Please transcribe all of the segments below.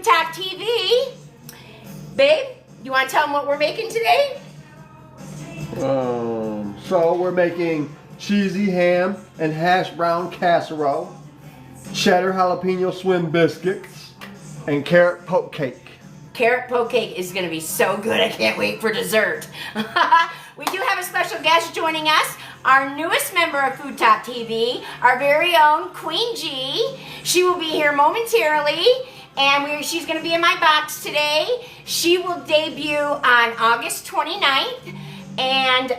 FoodTokTV. Babe, you want to tell them what we're making today? So we're making cheesy ham and hash brown casserole, cheddar jalapeno swim biscuits, and carrot poke cake. Carrot poke cake is going to be so good. I can't wait for dessert. We do have a special guest joining us, our newest member of FoodTokTV, our very own Queen G. She will be here momentarily, and she's going to be in my box today. She will debut on August 29th, and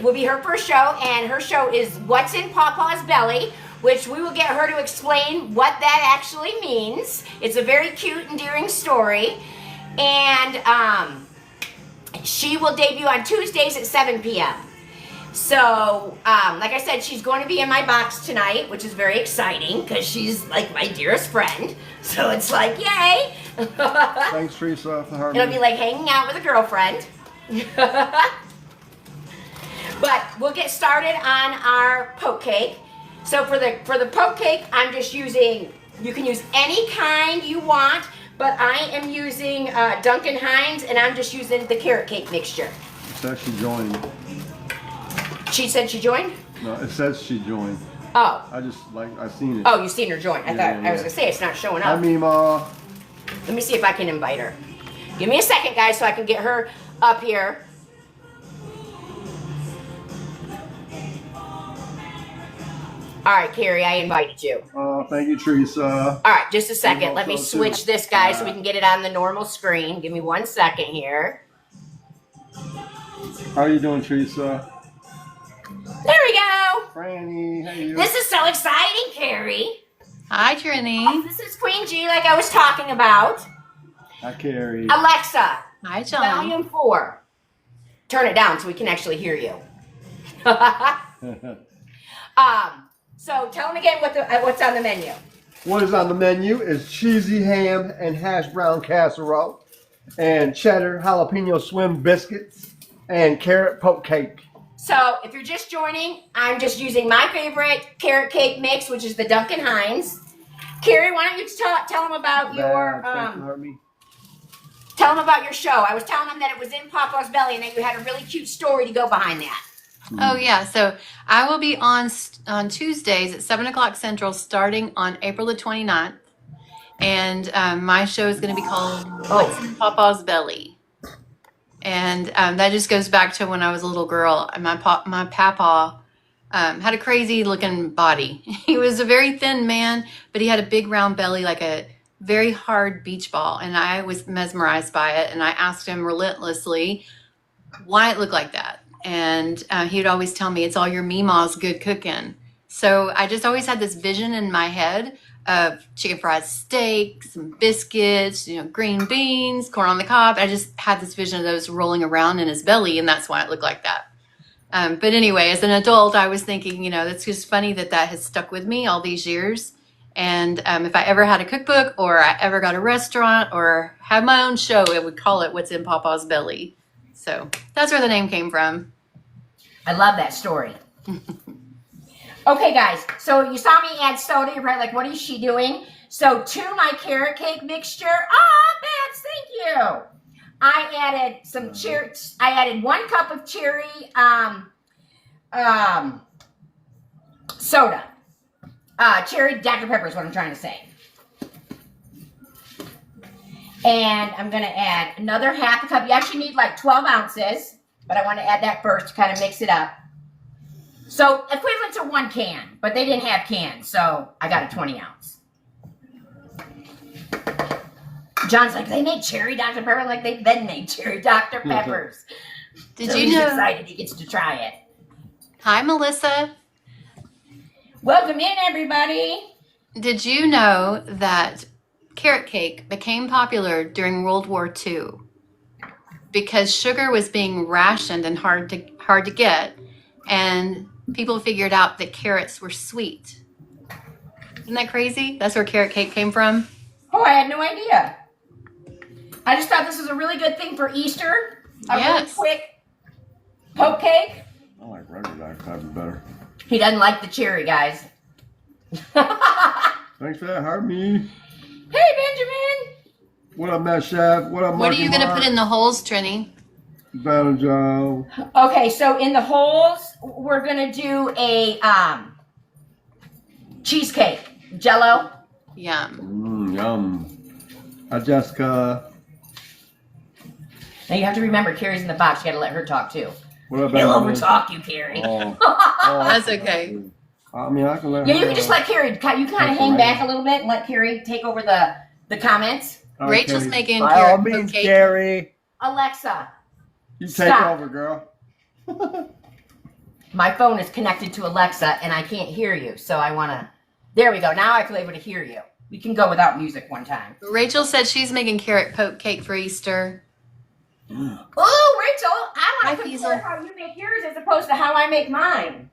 will be her first show, and her show is What's in Pawpaw's Belly, which we will get her to explain what that actually means. It's a very cute, endearing story, and she will debut on Tuesdays at 7 p.m. So, like I said, she's going to be in my box tonight, which is very exciting because she's like my dearest friend. So it's like, yay! Thanks, Teresa, for having me. It'll be like hanging out with a girlfriend. But we'll get started on our poke cake. So for the poke cake, I'm just using, you can use any kind you want, but I am using Duncan Hines, and I'm just using the carrot cake mixture. It says she joined. She said she joined? No, it says she joined. Oh. I seen it. Oh, you've seen her join. I was gonna say it's not showing up. Hi, Mima. Let me see if I can invite her. Give me a second, guys, so I can get her up here. All right, Carrie, I invited you. Oh, thank you, Teresa. All right, just a second. Let me switch this, guys, so we can get it on the normal screen. Give me 1 second here. How are you doing, Teresa? There we go. Franny, hey you. This is so exciting, Carrie. Hi, Trini. This is Queen G, like I was talking about. Hi, Carrie. Alexa, Hi, John. volume 4. Turn it down so we can actually hear you. So tell them again what's on the menu. What is on the menu is cheesy ham and hash brown casserole, and cheddar jalapeno swim biscuits, and carrot poke cake. So if you're just joining, I'm just using my favorite carrot cake mix, which is the Duncan Hines. Carrie, why don't you tell them about your tell them about your show. I was telling them that it was in Pawpaw's Belly and that you had a really cute story to go behind that. Oh, yeah. So I will be on Tuesdays at 7 o'clock Central starting on April the 29th. And my show is going to be called What's in Pawpaw's Belly. And that just goes back to when I was a little girl. And my papa had a crazy looking body. He was a very thin man, but he had a big round belly like a very hard beach ball. And I was mesmerized by it. And I asked him relentlessly why it looked like that. And he would always tell me, it's all your Meemaw's good cooking. So I just always had this vision in my head of chicken fried steak, some biscuits, green beans, corn on the cob. I just had this vision of those rolling around in his belly, and that's why it looked like that. But anyway, as an adult, I was thinking, that's just funny that has stuck with me all these years. And if I ever had a cookbook or I ever got a restaurant or had my own show, I would call it What's in Pawpaw's Belly. So that's where the name came from. I love that story. Okay, guys. So you saw me add soda. You're probably like, what is she doing? So to my carrot cake mixture, Babs, thank you. I added some cherry. I added 1 cup of cherry soda. Cherry Dr. Pepper is what I'm trying to say. And I'm going to add another half a cup. You actually need like 12 ounces, but I want to add that first to kind of mix it up. So equivalent to 1 can, but they didn't have cans, so I got a 20 ounce. John's like, they make cherry Dr. Pepper like they then made cherry Dr. Peppers. Did so you he's know? Excited he gets to try it. Hi, Melissa. Welcome in, everybody. Did you know that carrot cake became popular during World War II because sugar was being rationed and hard to get, and people figured out that carrots were sweet. Isn't that crazy? That's where carrot cake came from. Oh, I had no idea. I just thought this was a really good thing for Easter. A really quick poke cake. I like regular Dr. Pepper better. He doesn't like the cherry, guys. Thanks for that, Harvey. Hey, Benjamin. What up, Matt Chef? What up, What are you going to put in the holes, Trini? Better Joe. Okay, so in the holes, we're gonna do a cheesecake, Jello. Yum. Yum. Hi, Jessica. Now you have to remember, Carrie's in the box. You gotta let her talk too. What up, He'll Benjamin? overtalk you, Carrie. That's okay. I mean, I can let Yeah, her you can just let Carrie. You kind of hang right. back a little bit and let Carrie take over the comments. Rachel's making By all carrot means, cake. Carrie. Alexa, You take Stop. over, girl. my phone is connected to Alexa and I can't hear you, so I wanna. There we go. Now I feel able to hear you. We can go without music one time. Rachel said she's making carrot poke cake for Easter. Oh, Rachel, I Hi, want to Hazel. compare how you make yours as opposed to how I make mine.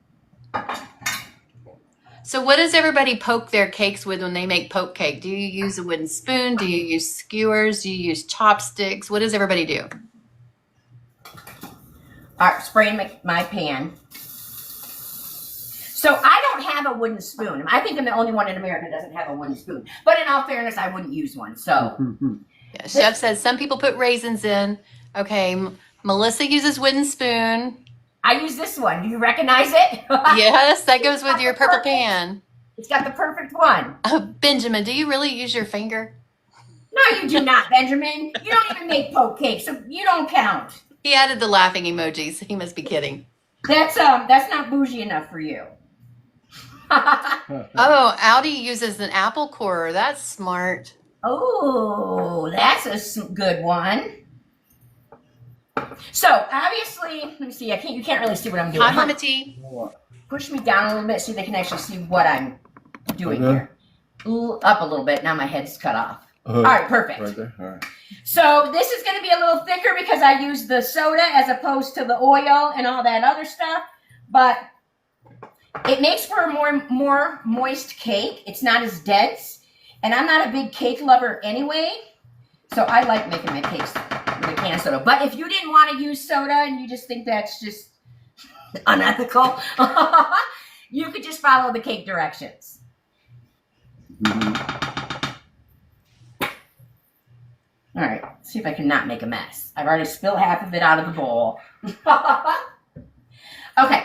So what does everybody poke their cakes with when they make poke cake? Do you use a wooden spoon? Do you use skewers? Do you use chopsticks? What does everybody do? All right, spray in my pan. So I don't have a wooden spoon. I think I'm the only one in America that doesn't have a wooden spoon. But in all fairness, I wouldn't use one. So Yeah, Chef says some people put raisins in. Okay, Melissa uses wooden spoon. I use this one. Do you recognize it? Yes, that goes with your purple pan. It's got the perfect one. Oh, Benjamin, do you really use your finger? No, you do not, Benjamin. You don't even make poke cake, so you don't count. He added the laughing emojis. He must be kidding. That's not bougie enough for you. Oh, Audi uses an apple corer. That's smart. Oh, that's a good one. So obviously, let me see. You can't really see what I'm doing. Hi, Mama T. Push me down a little bit so they can actually see what I'm doing Okay. here. Up a little bit. Now my head's cut off. All right, perfect. Right there. All right. So this is going to be a little thicker because I use the soda as opposed to the oil and all that other stuff. But it makes for a more moist cake. It's not as dense. And I'm not a big cake lover anyway. So I like making my cakes with a can of soda. But if you didn't want to use soda and you just think that's just unethical, you could just follow the cake directions. All right, see if I can not make a mess. I've already spilled half of it out of the bowl. Okay,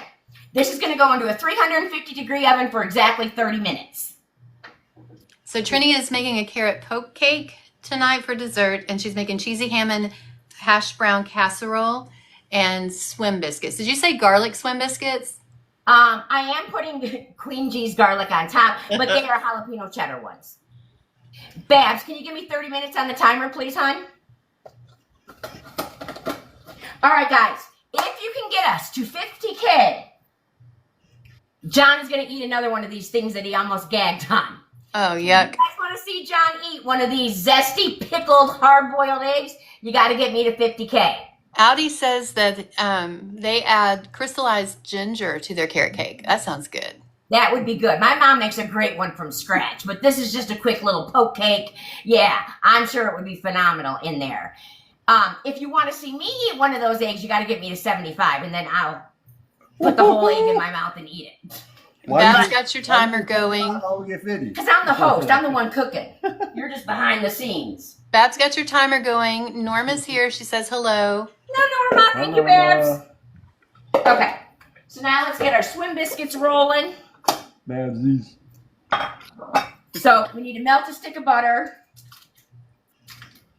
this is going to go into a 350-degree oven for exactly 30 minutes. So Trini is making a carrot poke cake tonight for dessert, and she's making cheesy ham and hash brown casserole and swim biscuits. Did you say garlic swim biscuits? I am putting Queen G's garlic on top, but they are jalapeno cheddar ones. Babs, can you give me 30 minutes on the timer, please, hon? All right, guys. If you can get us to 50K, John is going to eat another one of these things that he almost gagged on. Oh, yuck. You guys want to see John eat one of these zesty, pickled, hard-boiled eggs? You got to get me to 50K. Audi says that they add crystallized ginger to their carrot cake. That sounds good. That would be good. My mom makes a great one from scratch, but this is just a quick little poke cake. Yeah, I'm sure it would be phenomenal in there. If you want to see me eat one of those eggs, you got to get me to 75, and then I'll put the whole egg in my mouth and eat it. Babs got your timer going. Because I'm the host. I'm the one cooking. You're just behind the scenes. Babs got your timer going. Norma's here. She says hello. No, Norma. Thank you, Babs. Okay. So now let's get our swim biscuits rolling. Babsies. So we need to melt a stick of butter.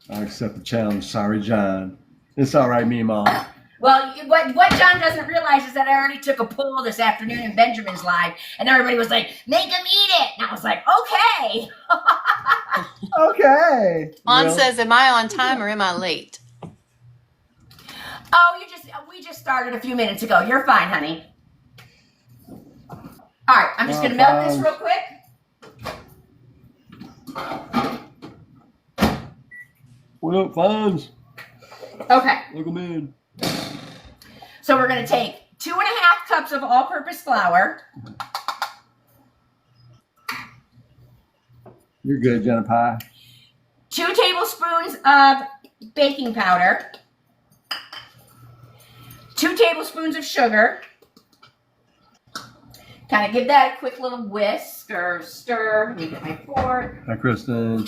I accept the challenge. Sorry, John. It's all right, me, Mom. Well, what John doesn't realize is that I already took a poll this afternoon in Benjamin's live, and everybody was like, make him eat it. And I was like, okay. Okay. On says, am I on time or am I late? Oh, we just started a few minutes ago. You're fine, honey. All right, I'm just going to melt this real quick. What up, Fonz? Okay. Look 'em in. So we're going to take 2.5 cups of all-purpose flour. You're good, Jenna Pie. 2 tablespoons of baking powder. 2 tablespoons of sugar. Kind of give that a quick little whisk or stir. Let me get my fork. Hi, Kristen.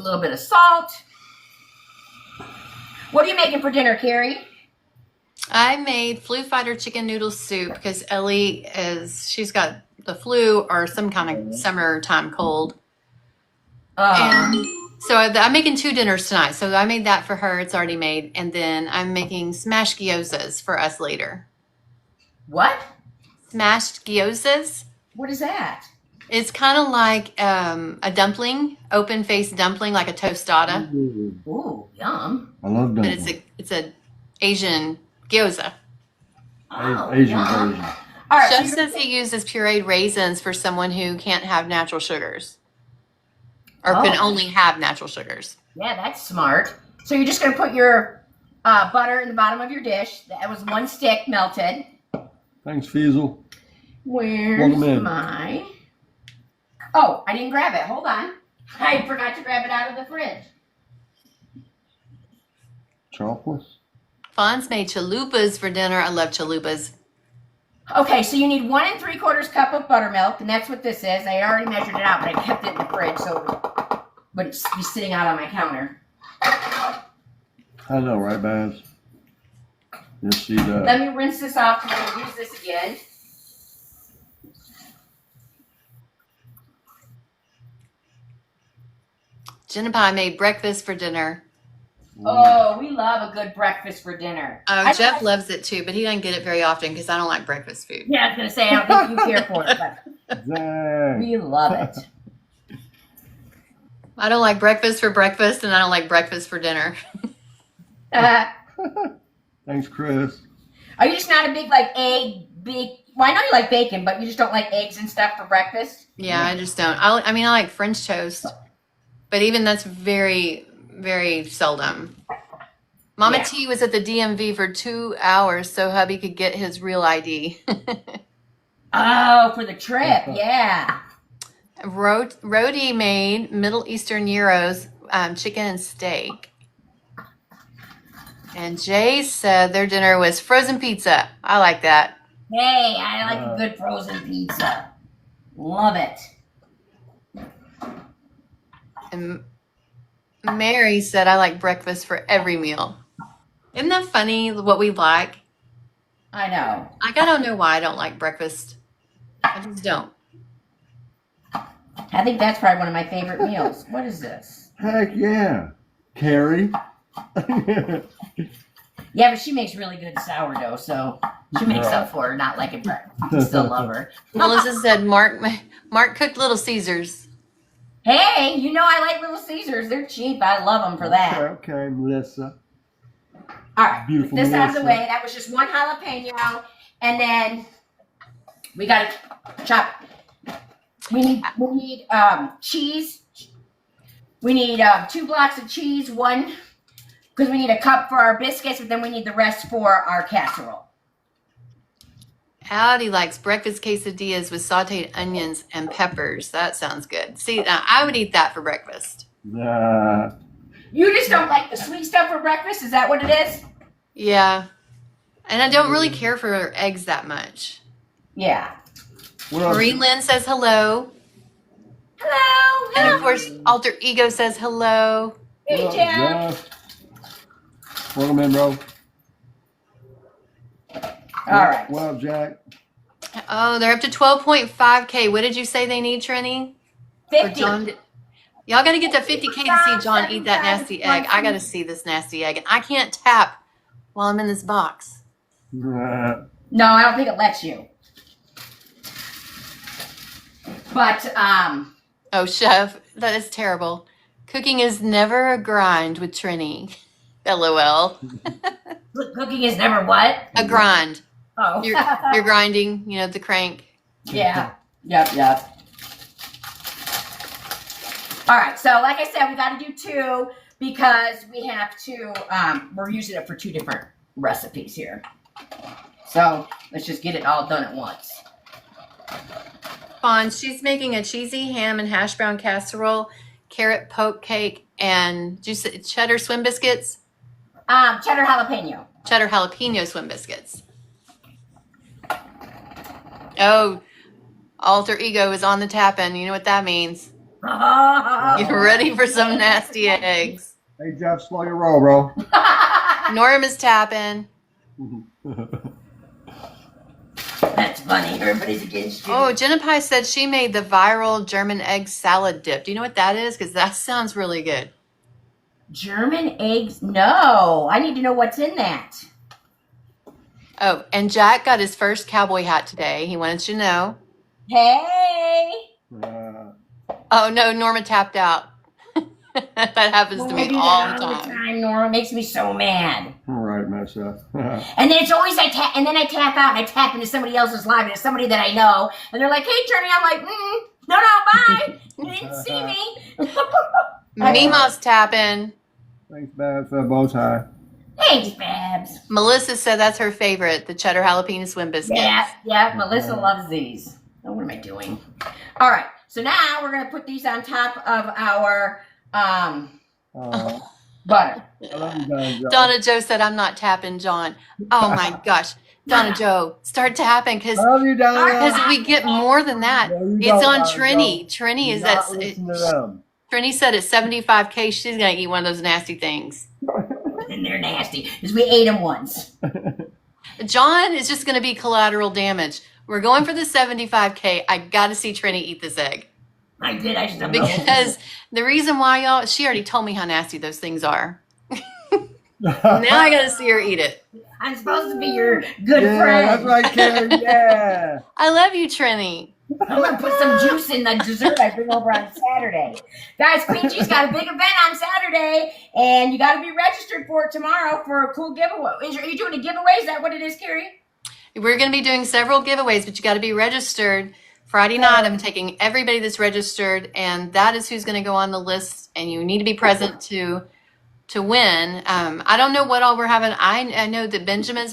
little bit of salt. What are you making for dinner, Carrie? I made flu fighter chicken noodle soup because she's got the flu or some kind of summertime cold. And so I'm making 2 dinners tonight. So I made that for her. It's already made. And then I'm making smashed gyozas for us later. What? Smashed gyozas? What is that? It's kind of like a dumpling, open-faced dumpling, like a tostada. Ooh, yum. I love But dumplings. it's a Asian gyoza. Oh, Asian yum. version. All right. Chef says he uses pureed raisins for someone who can't have natural sugars or can only have natural sugars. Yeah, that's smart. So you're just going to put your butter in the bottom of your dish. That was 1 stick melted. Thanks, Fiesel. Where's Welcome in. my... Oh, I didn't grab it. Hold on. I forgot to grab it out of the fridge. Chocolates. Fawn's made chalupas for dinner. I love chalupas. Okay, so you need 1 3/4 cup of buttermilk, and that's what this is. I already measured it out, but I kept it in the fridge, so but it's be sitting out on my counter. I know, right, Baz? Yes, she does. Let me rinse this off because I'm going to use this again. Jen and I made breakfast for dinner. Oh, we love a good breakfast for dinner. Oh, Jeff loves it too, but he doesn't get it very often because I don't like breakfast food. Yeah, I was going to say, I don't think you care for it, but Dang. we love it. I don't like breakfast for breakfast, and I don't like breakfast for dinner. Thanks, Chris. Are you just not a big, like, well, I know you like bacon, but you just don't like eggs and stuff for breakfast? Yeah, I just don't. I mean, I like French toast, but even that's very, very seldom. Mama T was at the DMV for 2 hours so hubby could get his real ID. Oh, for the trip, yeah. Rhodey made Middle Eastern gyros, chicken and steak. And Jay said their dinner was frozen pizza. I like that. Hey, I like a good frozen pizza. Love it. And Mary said I like breakfast for every meal. Isn't that funny what we like? I know. Like, I don't know why I don't like breakfast. I just don't. I think that's probably one of my favorite meals. What is this? Heck yeah. Carrie. Yeah, but she makes really good sourdough, so she makes up for her not liking breakfast. I still love her. Melissa said Mark cooked Little Caesars. Hey, you know I like Little Caesars. They're cheap. I love them for that. Okay, Melissa. All right, Beautiful this out of the Melissa. way. That was just 1 jalapeno, and then we got to chop. We need cheese. We need 2 blocks of cheese, 1 because we need a cup for our biscuits, but then we need the rest for our casserole. Howdy likes breakfast quesadillas with sauteed onions and peppers. That sounds good. See, now I would eat that for breakfast. You just don't like the sweet stuff for breakfast? Is that what it is? Yeah. And I don't really care for eggs that much. Yeah. Marie Lynn says hello. Hello. And of course, Alter Ego says hello. Hey, Jeff. Welcome in, bro. All right. Well, Jack. Oh, they're up to 12.5K. What did you say they need, Trini? 50. Y'all got to get to 50K to see John eat that nasty egg. I got to see this nasty egg. And I can't tap while I'm in this box. No, I don't think it lets you. But, Oh, Chef, that is terrible. Cooking is never a grind with Trini. LOL. cooking is never what? A grind. Oh. You're grinding, you know, the crank. Yeah. Yep. All right. So, like I said, we got to do 2 because we have to, we're using it for 2 different recipes here. So, let's just get it all done at once. Fawn, she's making a cheesy ham and hash brown casserole, carrot poke cake, and cheddar swim biscuits. Cheddar jalapeno. Cheddar jalapeno swim biscuits. Oh, Alter Ego is on the tap-in. You know what that means. Get ready for some nasty eggs. Hey, Jeff, slow your roll, bro. Norma's tapping. That's funny. Everybody's against you. Oh, Jenna Pie said she made the viral German egg salad dip. Do you know what that is? Because that sounds really good. German eggs? No. I need to know what's in that. Oh, and Jack got his first cowboy hat today. He wanted you to know. Hey. Oh, no, Norma tapped out. That happens to me all the time. Norma makes me so mad. All right, Masha. And then it's always I tap out and I tap into somebody else's live and it's somebody that I know and they're like, "Hey, Trini," I'm like, "No, bye. You didn't see me." Mima's tapping. Thanks, Babs, for the bow tie. Thanks, Babs. Melissa said that's her favorite, the cheddar jalapeno swim biscuit. Yeah. Melissa loves these. Oh, what am I doing? All right. So now we're gonna put these on top of our butter. I love you guys, John. Donna Joe said, "I'm not tapping, John." Oh my gosh. Donna Joe, start tapping because I love you, Donna. we get more than that. No, you It's don't, on Donna Trini. Joe. Trini is Not that. listen to them. Trini said at 75K, she's going to eat one of those nasty things. And they're nasty because we ate them once. John is just going to be collateral damage. We're going for the 75K. I got to see Trini eat this egg. I did. I just don't know. Because the reason why, y'all, she already told me how nasty those things are. Now I got to see her eat it. I'm supposed to be your good Yeah, friend. that's right, Carrie. Yeah. I love you, Trini. I'm going to put some juice in the dessert I bring over on Saturday. Guys, Queen G's got a big event on Saturday, and you got to be registered for it tomorrow for a cool giveaway. Are you doing a giveaway? Is that what it is, Carrie? We're going to be doing several giveaways, but you got to be registered. Friday night, I'm taking everybody that's registered, and that is who's going to go on the list, and you need to be present to win. I don't know what all we're having. I know that Benjamin.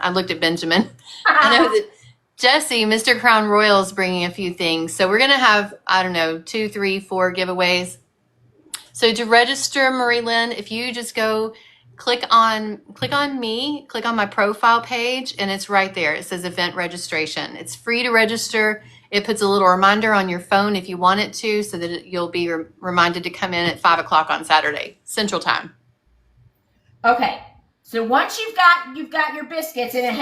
I looked at Benjamin. I know that Jesse, Mr. Crown Royal, is bringing a few things. So we're going to have, 2, 3, 4 giveaways. So to register, Marie Lynn, if you just go click on me, click on my profile page, and it's right there. It says event registration. It's free to register. It puts a little reminder on your phone if you want it to, so that you'll be reminded to come in at 5 o'clock on Saturday, Central Time. Okay. So once you've got your biscuits and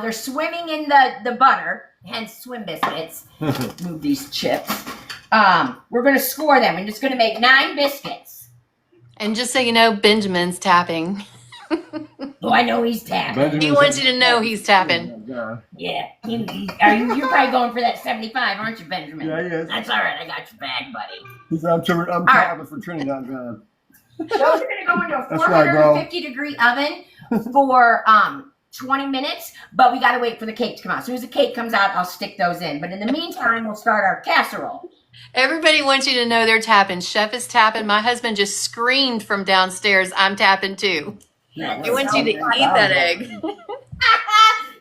they're swimming in the butter, hence swim biscuits. Move these chips. We're going to score them. We're just going to make 9 biscuits. And just so you know, Benjamin's tapping. Oh, I know he's tapping. He wants you to know he's tapping. Yeah. You're probably going for that 75, aren't you, Benjamin? Yeah, he is. That's all right. I got your bag, buddy. I'm tapping for Trini, not John. Those are going to go into a That's right, bro. 450-degree oven for 20 minutes, but we got to wait for the cake to come out. As soon as the cake comes out, I'll stick those in. But in the meantime, we'll start our casserole. Everybody wants you to know they're tapping. Chef is tapping. My husband just screamed from downstairs, "I'm tapping too." He wants you to eat that egg.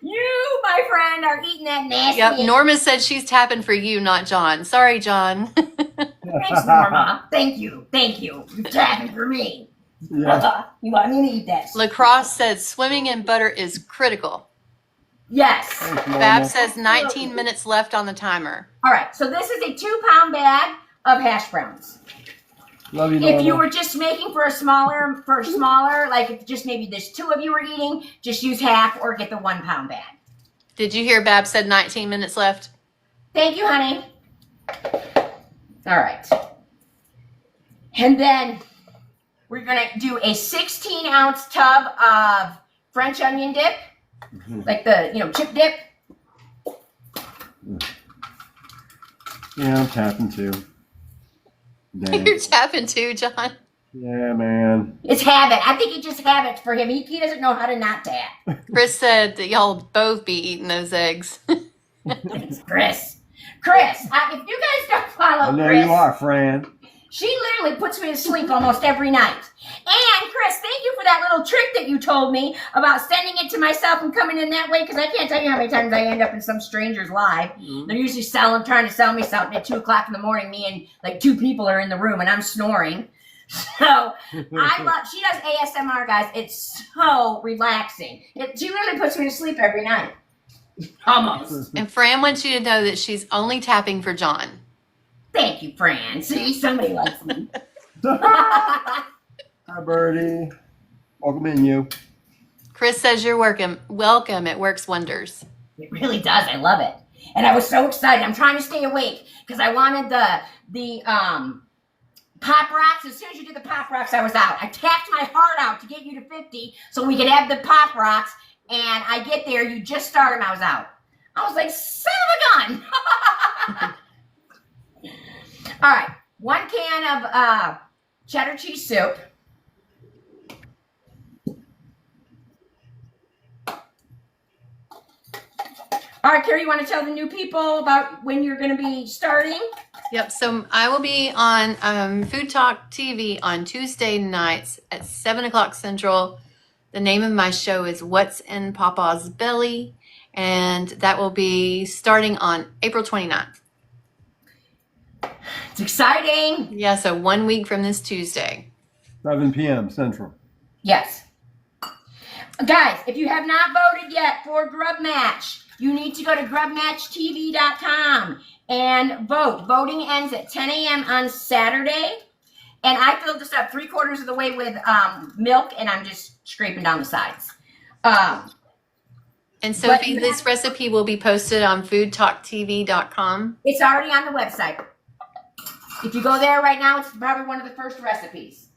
You, my friend, are eating that nasty Yep. egg. Norma said she's tapping for you, not John. Sorry, John. Thanks, Norma. Thank you. You're tapping for me. Yeah. You want me to eat that? Lacrosse said swimming in butter is critical. Yes. Thanks, Norma. Fab says 19 minutes left on the timer. All right. So this is a 2-pound bag of hash browns. Love you, Norma. If you were just making for smaller, like if just maybe there's 2 of you were eating, just use half or get the 1-pound bag. Did you hear Bab said 19 minutes left? Thank you, honey. All right. And then we're going to do a 16-ounce tub of French onion dip, like the, chip dip. Yeah, I'm tapping too. Damn. You're tapping too, John. Yeah, man. It's habit. I think it's just habit for him. He doesn't know how to not tap. Chris said that y'all both be eating those eggs. It's Chris. If you guys don't follow I know Chris, you are, friend. she literally puts me to sleep almost every night. And Chris, thank you for that little trick that you told me about sending it to myself and coming in that way, because I can't tell you how many times I end up in some stranger's live. Mm-hmm. They're usually trying to sell me something at 2 o'clock in the morning. Me and like 2 people are in the room and I'm snoring. So she does ASMR, guys. It's so relaxing. She literally puts me to sleep every night. Almost. And Fran wants you to know that she's only tapping for John. Thank you, Fran. See, somebody likes me. Hi, Birdie. Welcome in, you. Chris says you're welcome. It works wonders. It really does. I love it. And I was so excited. I'm trying to stay awake because I wanted the Pop Rocks. As soon as you did the Pop Rocks, I was out. I tapped my heart out to get you to 50 so we could have the Pop Rocks. And I get there, you just start them, I was out. I was like, son of a gun. All right, 1 can of cheddar cheese soup. All right, Carrie, you want to tell the new people about when you're going to be starting? Yep. So I will be on Food Talk TV on Tuesday nights at 7 o'clock Central. The name of my show is What's in Papa's Belly, and that will be starting on April 29th. It's exciting. Yeah, so 1 week from this Tuesday. 7 p.m. Central. Yes. Guys, if you have not voted yet for Grub Match, you need to go to grubmatchtv.com and vote. Voting ends at 10 a.m. on Saturday. And I filled this up 3/4 of the way with milk, and I'm just scraping down the sides. And Sophie, this recipe will be posted on foodtalktv.com. It's already on the website. If you go there right now, it's probably one of the first recipes.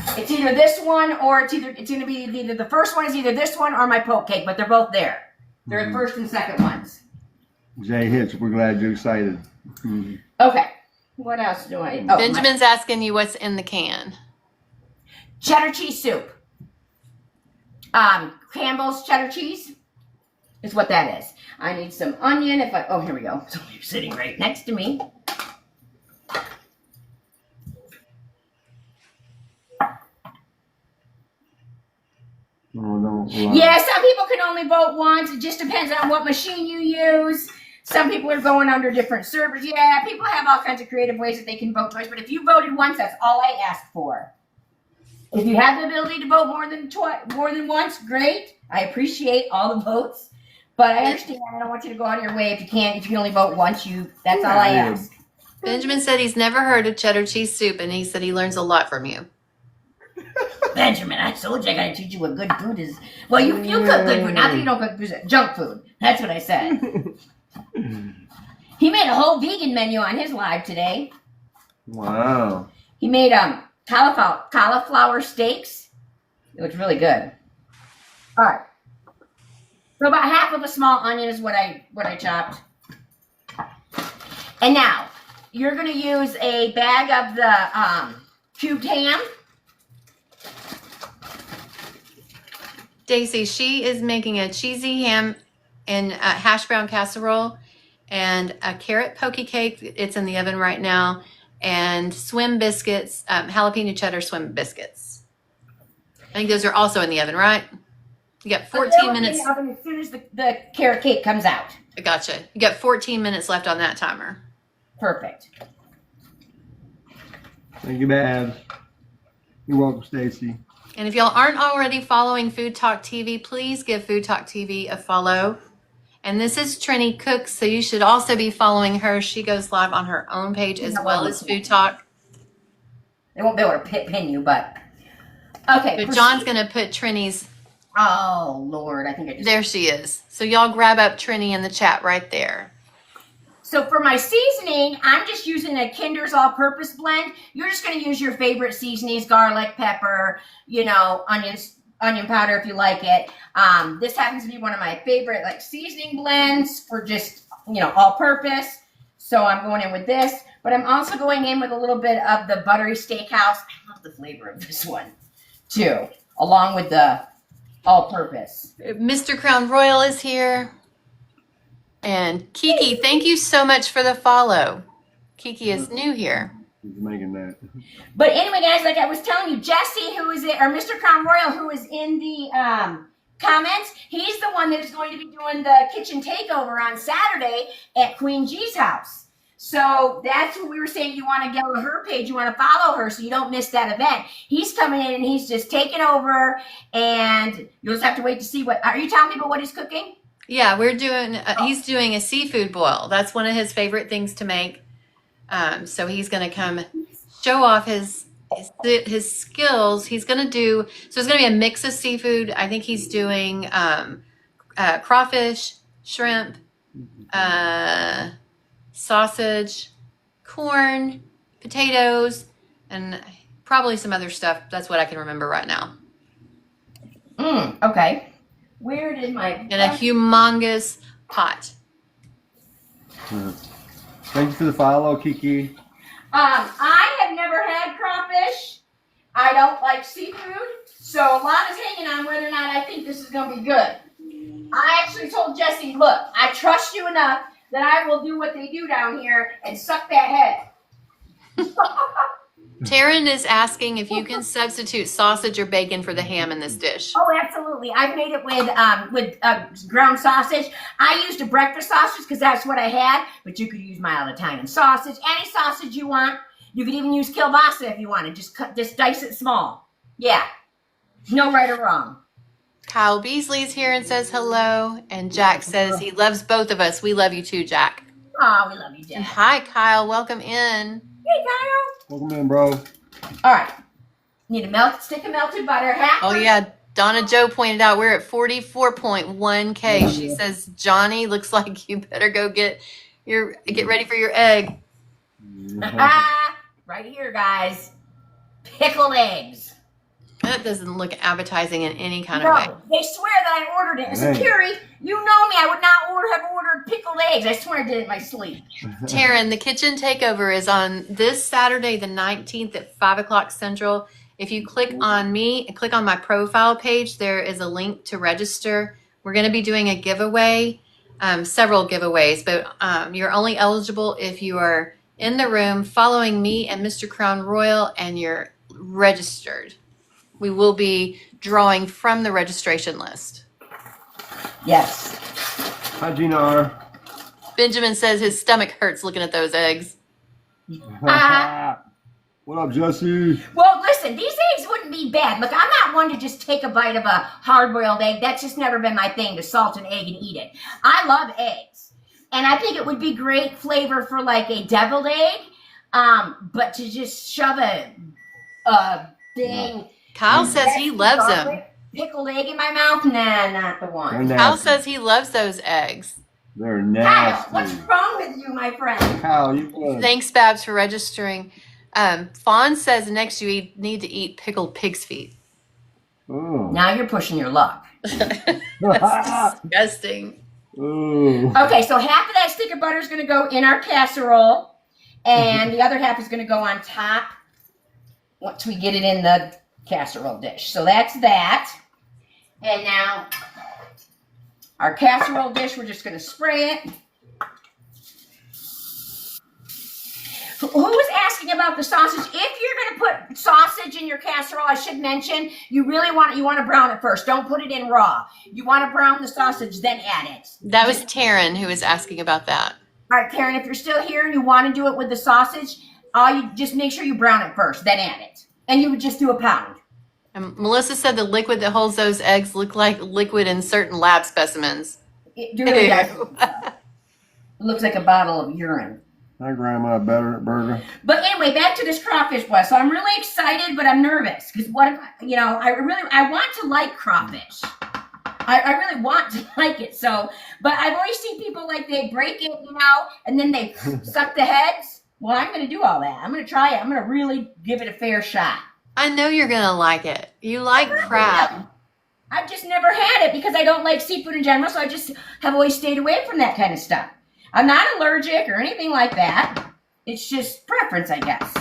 It's either this one or it's going to be either the first one is either this one or my poke cake, but they're both there. They're the first and second ones. Jay Hitch, we're glad you're excited. Okay. What else do I? Oh, Benjamin's asking you what's in the can. Cheddar cheese soup. Campbell's cheddar cheese is what that is. I need some onion. Oh, here we go. So you're sitting right next to me. Yeah, some people can only vote once. It just depends on what machine you use. Some people are going under different servers. Yeah, people have all kinds of creative ways that they can vote twice. But if you voted once, that's all I ask for. If you have the ability to vote more than once, great. I appreciate all the votes. But I understand. I don't want you to go out of your way if you can't. If you can only vote once, that's all I ask. Benjamin said he's never heard of cheddar cheese soup, and he said he learns a lot from you. Benjamin, I told you I gotta teach you what good food is. Well, you cook good food. Not that you don't cook junk food. That's what I said. He made a whole vegan menu on his live today. Wow. He made cauliflower steaks. It looks really good. All right. So about half of a small onion is what I chopped. And now you're gonna use a bag of the cubed ham. Daisy, she is making a cheesy ham and hash brown casserole and a carrot pokey cake. It's in the oven right now. And swim biscuits, jalapeno cheddar swim biscuits. I think those are also in the oven, right? You got 14 minutes. In the oven as soon as the carrot cake comes out. Gotcha. You got 14 minutes left on that timer. Perfect. Thank you, Babs. You're welcome, Stacy. And if y'all aren't already following Food Talk TV, please give Food Talk TV a follow. And this is Trini.Cooks, so you should also be following her. She goes live on her own page as well as Food Talk. They won't be able to pin you, but okay. But John's going to put Trini's. Oh, Lord. I think I just... There she is. So y'all grab up Trini in the chat right there. So for my seasoning, I'm just using a Kinder's all-purpose blend. You're just going to use your favorite seasonings, garlic, pepper, onion powder if you like it. This happens to be one of my favorite seasoning blends for just, all-purpose. So I'm going in with this. But I'm also going in with a little bit of the buttery steakhouse. I love the flavor of this one, too, along with the all-purpose. Mr. Crown Royal is here. And Kiki, thank you so much for the follow. Kiki is new here. He's making that. But anyway, guys, like I was telling you, Jesse, or Mr. Crown Royal, who is in the comments, he's the one that is going to be doing the kitchen takeover on Saturday at Queen G's house. So that's what we were saying. You want to go to her page. You want to follow her so you don't miss that event. He's coming in and he's just taking over. And you'll just have to wait to see what. Are you telling people what he's cooking? Yeah, we're doing. He's doing a seafood boil. That's one of his favorite things to make. So he's going to come show off his skills. He's going to do, so it's going to be a mix of seafood. I think he's doing crawfish, shrimp, sausage, corn, potatoes, and probably some other stuff. That's what I can remember right now. Okay. Where did my... In a humongous pot. Thank you for the follow, Kiki. I have never had crawfish. I don't like seafood, so a lot is hanging on whether or not I think this is going to be good. I actually told Jesse, look, I trust you enough that I will do what they do down here and suck that head. Taryn is asking if you can substitute sausage or bacon for the ham in this dish. Oh, absolutely. I've made it with ground sausage. I used a breakfast sausage because that's what I had, but you could use mild Italian sausage, any sausage you want. You could even use kielbasa if you wanted. Just dice it small. Yeah. No right or wrong. Kyle Beasley's here and says hello, and Jack says he loves both of us. We love you too, Jack. Oh, we love you, Jack. And hi, Kyle. Welcome in. Hey, Kyle. Welcome in, bro. All right. Need a stick of melted butter. Oh, yeah. Donna Joe pointed out we're at 44.1K. She says, Johnny, looks like you better go get ready for your egg. Right here, guys. Pickled eggs. That doesn't look appetizing in any kind of way. They swear that I ordered it. I said, Carrie, you know me. I would not have ordered pickled eggs. I swear I did it in my sleep. Taryn, the kitchen takeover is on this Saturday, the 19th at 5 o'clock Central. If you click on me and click on my profile page, there is a link to register. We're going to be doing a giveaway, several giveaways, but you're only eligible if you are in the room following me and Mr. Crown Royal and you're registered. We will be drawing from the registration list. Yes. Hi, Gina R. Benjamin says his stomach hurts looking at those eggs. What up, Jesse? Well, listen, these eggs wouldn't be bad. Look, I'm not one to just take a bite of a hard-boiled egg. That's just never been my thing, to salt an egg and eat it. I love eggs. And I think it would be great flavor for like a deviled egg. But to just shove a thing... Kyle says he loves them. Pickled egg in my mouth? Nah, not the one. Kyle says he loves those eggs. They're nasty. Kyle, what's wrong with you, my friend? Kyle, you good. Thanks, Babs, for registering. Fawn says next you need to eat pickled pig's feet. Ooh. Now you're pushing your luck. That's disgusting. Ooh. Okay, so half of that stick of butter is going to go in our casserole, and the other half is going to go on top once we get it in the casserole dish. So that's that. And now our casserole dish, we're just going to spray it. Who was asking about the sausage? If you're going to put sausage in your casserole, I should mention, you want to brown it first. Don't put it in raw. You want to brown the sausage, then add it. That was Taryn who was asking about that. All right, Karen, if you're still here and you want to do it with the sausage, you just make sure you brown it first, then add it. And you would just do a pound. And Melissa said the liquid that holds those eggs look like liquid in certain lab specimens. It really does. It looks like a bottle of urine. My grandma better at burger. But anyway, back to this crawfish boil. So I'm really excited, but I'm nervous because what if I want to like crawfish. I really want to like it. So, but I've always seen people like they break it, and then they suck the heads. Well, I'm going to do all that. I'm going to try it. I'm going to really give it a fair shot. I know you're going to like it. You like crab. I've just never had it because I don't like seafood in general, so I just have always stayed away from that kind of stuff. I'm not allergic or anything like that. It's just preference, I guess.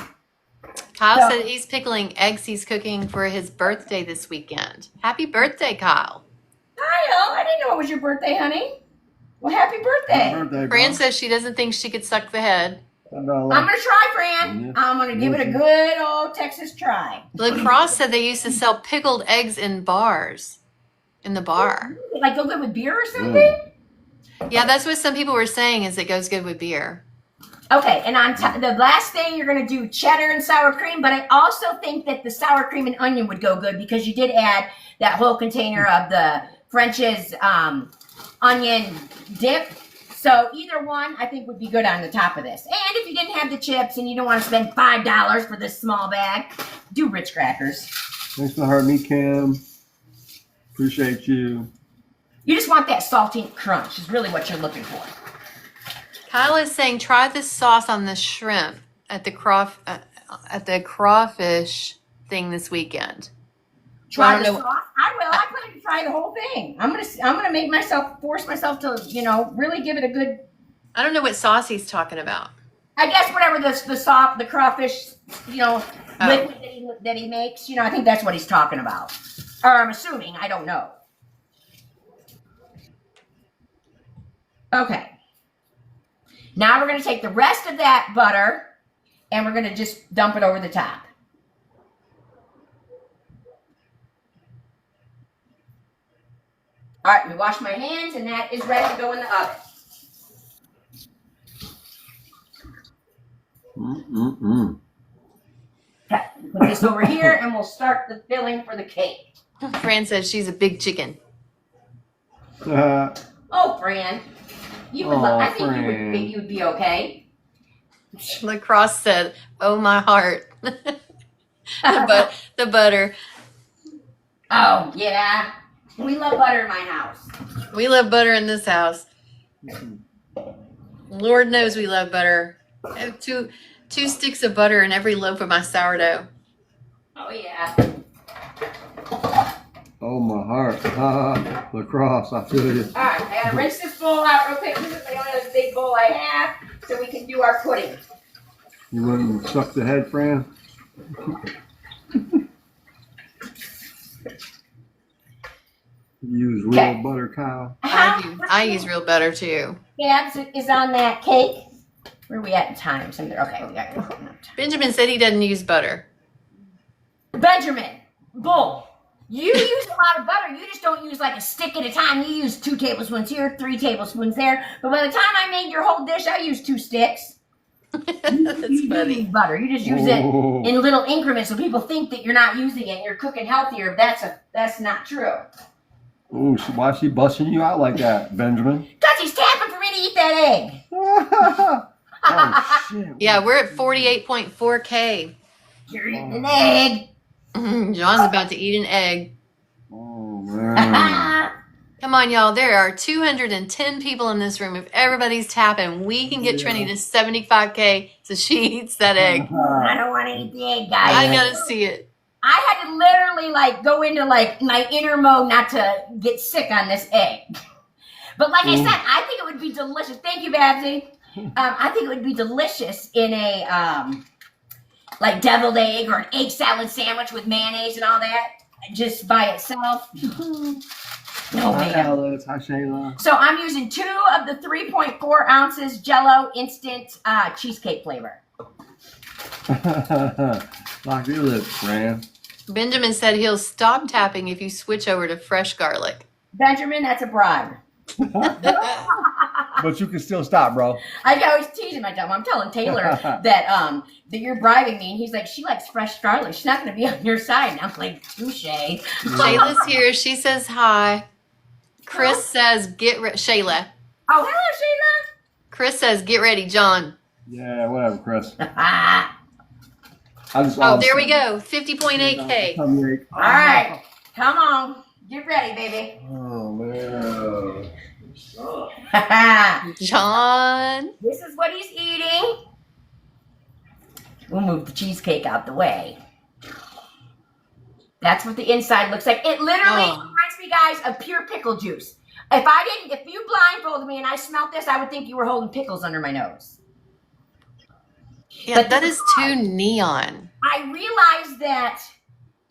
Kyle said he's pickling eggs he's cooking for his birthday this weekend. Happy birthday, Kyle. Kyle, I didn't know it was your birthday, honey. Well, happy birthday. Happy birthday, Fran says she doesn't think she could suck the head. I'm going to try, Fran. I'm going to give it a good old Texas try. Lacrosse said they used to sell pickled eggs in bars. In the bar. Like go good with beer or something? Yeah, that's what some people were saying is it goes good with beer. Okay, and on the last thing, you're going to do cheddar and sour cream, but I also think that the sour cream and onion would go good because you did add that whole container of the French's onion dip. So either one, I think, would be good on the top of this. And if you didn't have the chips and you don't want to spend $5 for this small bag, do Ritz crackers. Thanks for the heart, me, Kim. Appreciate you. You just want that salty crunch is really what you're looking for. Kyle is saying try this sauce on the shrimp at the crawfish thing this weekend. Try the sauce. I will. I plan to try the whole thing. I'm gonna force myself to, really give it a good. I don't know what sauce he's talking about. I guess whatever the crawfish, liquid that he makes. I think that's what he's talking about. Or I'm assuming. I don't know. Okay. Now we're gonna take the rest of that butter, and we're gonna just dump it over the top. All right, we wash my hands, and that is ready to go in the oven. Okay, put this over here, and we'll start the filling for the cake. Fran says she's a big chicken. Oh, Fran, you would. I think you would be okay. Lacrosse said, "Oh my heart." the butter. Oh yeah. We love butter in my house. We love butter in this house. Lord knows we love butter. I have two sticks of butter in every loaf of my sourdough. Oh, yeah. Oh, my heart. Lacrosse, I feel you. All right, I gotta rinse this bowl out real quick. This is the only big bowl I have, so we can do our pudding. You wouldn't suck the head, Fran? Use real butter, Kyle. I use real butter too. Gabs is on that cake. Where are we at in time? Okay, we got enough time. Benjamin said he doesn't use butter. Benjamin, bull. You use a lot of butter. You just don't use like a stick at a time. You use 2 tablespoons here, 3 tablespoons there. But by the time I made your whole dish, I used 2 sticks. That's funny. Use butter. You just use it in little increments, so people think that you're not using it and you're cooking healthier. That's not true. Oh, why is she busting you out like that, Benjamin? Because he's tapping for me to eat that egg. Oh, shit. Yeah, we're at 48.4K. You're eating an egg. John's about to eat an egg. Oh, man. Come on, y'all. There are 210 people in this room. If everybody's tapping, we can get Trini to 75K so she eats that egg. I don't want to eat the egg, guys. I gotta see it. I had to literally go into my inner mode not to get sick on this egg. But like I said, I think it would be delicious. Thank you, Babsy. I think it would be delicious in a deviled egg or an egg salad sandwich with mayonnaise and all that, just by itself. No, Hi, man. Alice. Hi, Shayla. So I'm using 2 of the 3.4 ounces Jell-O instant cheesecake flavor. Lock your lips, Fran. Benjamin said he'll stop tapping if you switch over to fresh garlic. Benjamin, that's a bribe. But you can still stop, bro. I always tease him. I'm telling Taylor that you're bribing me, and he's like, she likes fresh garlic. She's not going to be on your side. And I'm like, touche. Shayla's here. She says hi. Chris says get ready. Shayla. Oh, hello, Shayla. Chris says get ready, John. Yeah, whatever, Chris. Oh, there we go. 50.8K. All right. Come on. Get ready, baby. Oh, man. John. This is what he's eating. We'll move the cheesecake out the way. That's what the inside looks like. It literally reminds me, guys, of pure pickle juice. If you blindfolded me and I smelled this, I would think you were holding pickles under my nose. Yeah, but that is too neon. I realized that,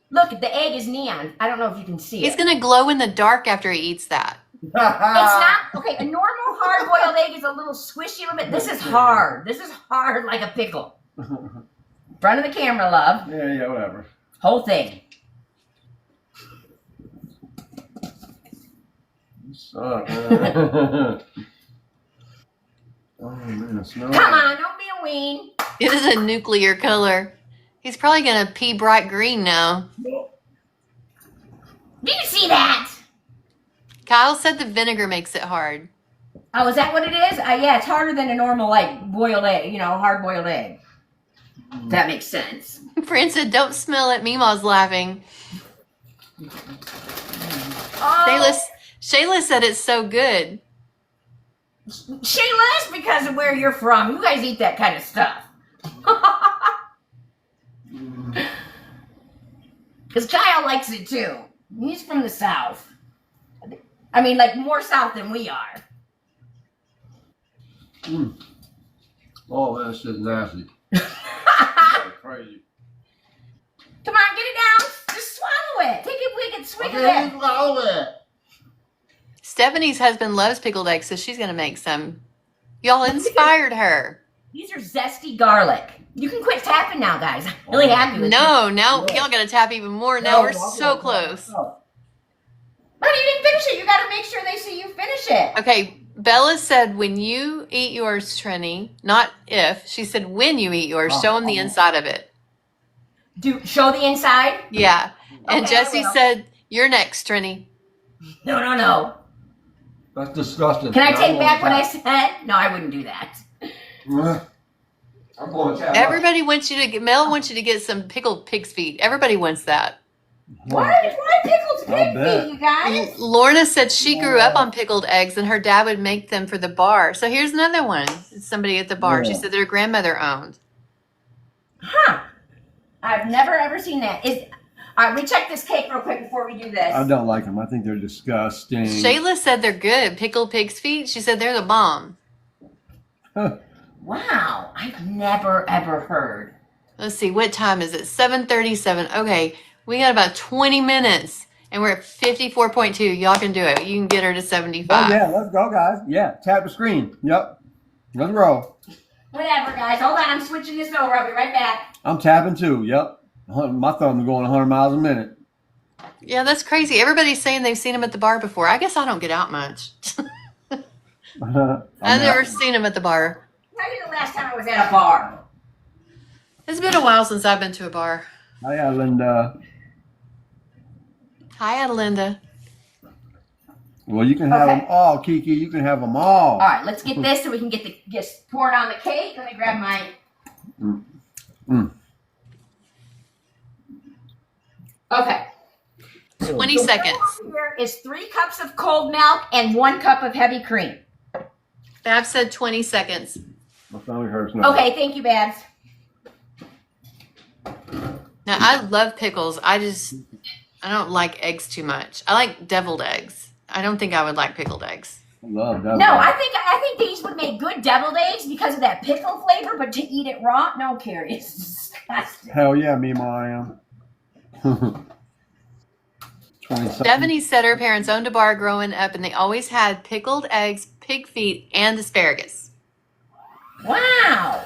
look, the egg is neon. I don't know if you can see it. He's going to glow in the dark after he eats that. It's not, okay, a normal hard-boiled egg is a little squishy a little bit. This is hard. This is hard like a pickle. Front of the camera, love. Yeah, whatever. Whole thing. You suck, man. Oh, man, it smells. Come on, don't be a ween. It is a nuclear color. He's probably going to pee bright green now. Do you see that? Kyle said the vinegar makes it hard. Oh, is that what it is? Yeah, it's harder than a normal, like, boiled egg, hard-boiled egg. That makes sense. Fran said, don't smell it. Meemaw's laughing. Oh, Shayla said it's so good. Shayla, it's because of where you're from. You guys eat that kind of stuff. Because Kyle likes it too. He's from the South. I mean, like more South than we are. Oh, that's just nasty. Crazy. Come on, get it down. Just swallow it. Take a big swig of it. Swallow it. Stephanie's husband loves pickled eggs, so she's going to make some. Y'all inspired her. These are zesty garlic. You can quit tapping now, guys. I'm really happy with No, now y'all got to tap even more. Now we're so close. But you didn't finish it. You got to make sure they see you finish it. Okay, Bella said when you eat yours, Trini, not if. She said when you eat yours, show them the inside of it. Show the inside? Yeah. And Okay, Jesse said, you're next, Trini. No. That's disgusting. Can I take back what I said? No, I wouldn't do that. I'm going to tap. Everybody wants you to get, Mel wants you to get some pickled pig's feet. Everybody wants that. Why pickled pig feet, you guys? Lorna said she grew up on pickled eggs and her dad would make them for the bar. So here's another one. It's somebody at the bar. She said their grandmother owned. Huh. I've never ever seen that. All right, we check this cake real quick before we do this. I don't like them. I think they're disgusting. Shayla said they're good. Pickled pig's feet. She said they're the bomb. Wow. I've never ever heard. Let's see. What time is it? 7:37. Okay. We got about 20 minutes and we're at 54.2. Y'all can do it. You can get her to 75. Oh, yeah. Let's go, guys. Yeah. Tap the screen. Yep. Let's roll. Whatever, guys. Hold on. I'm switching this over. I'll be right back. I'm tapping too. Yep. My thumb is going 100 miles a minute. Yeah, that's crazy. Everybody's saying they've seen him at the bar before. I guess I don't get out much. I've never seen him at the bar. When was the last time I was at a bar? It's been a while since I've been to a bar. Hi, Linda. Hi, Adelinda. Well, you can have them all, Kiki. You can have them all. All right, let's get this so we can get poured on the cake. Let me grab my... Okay. 20 seconds. Here is 3 cups of cold milk and 1 cup of heavy cream. Babs said 20 seconds. My stomach hurts now. Okay, thank you, Babs. Now, I love pickles. I don't like eggs too much. I like deviled eggs. I don't think I would like pickled eggs. I love that. No, I think these would make good deviled eggs because of that pickle flavor, but to eat it raw, no, Carrie, it's disgusting. Hell yeah, me, I am. 20 seconds. Stephanie said her parents owned a bar growing up and they always had pickled eggs, pig feet, and asparagus. Wow.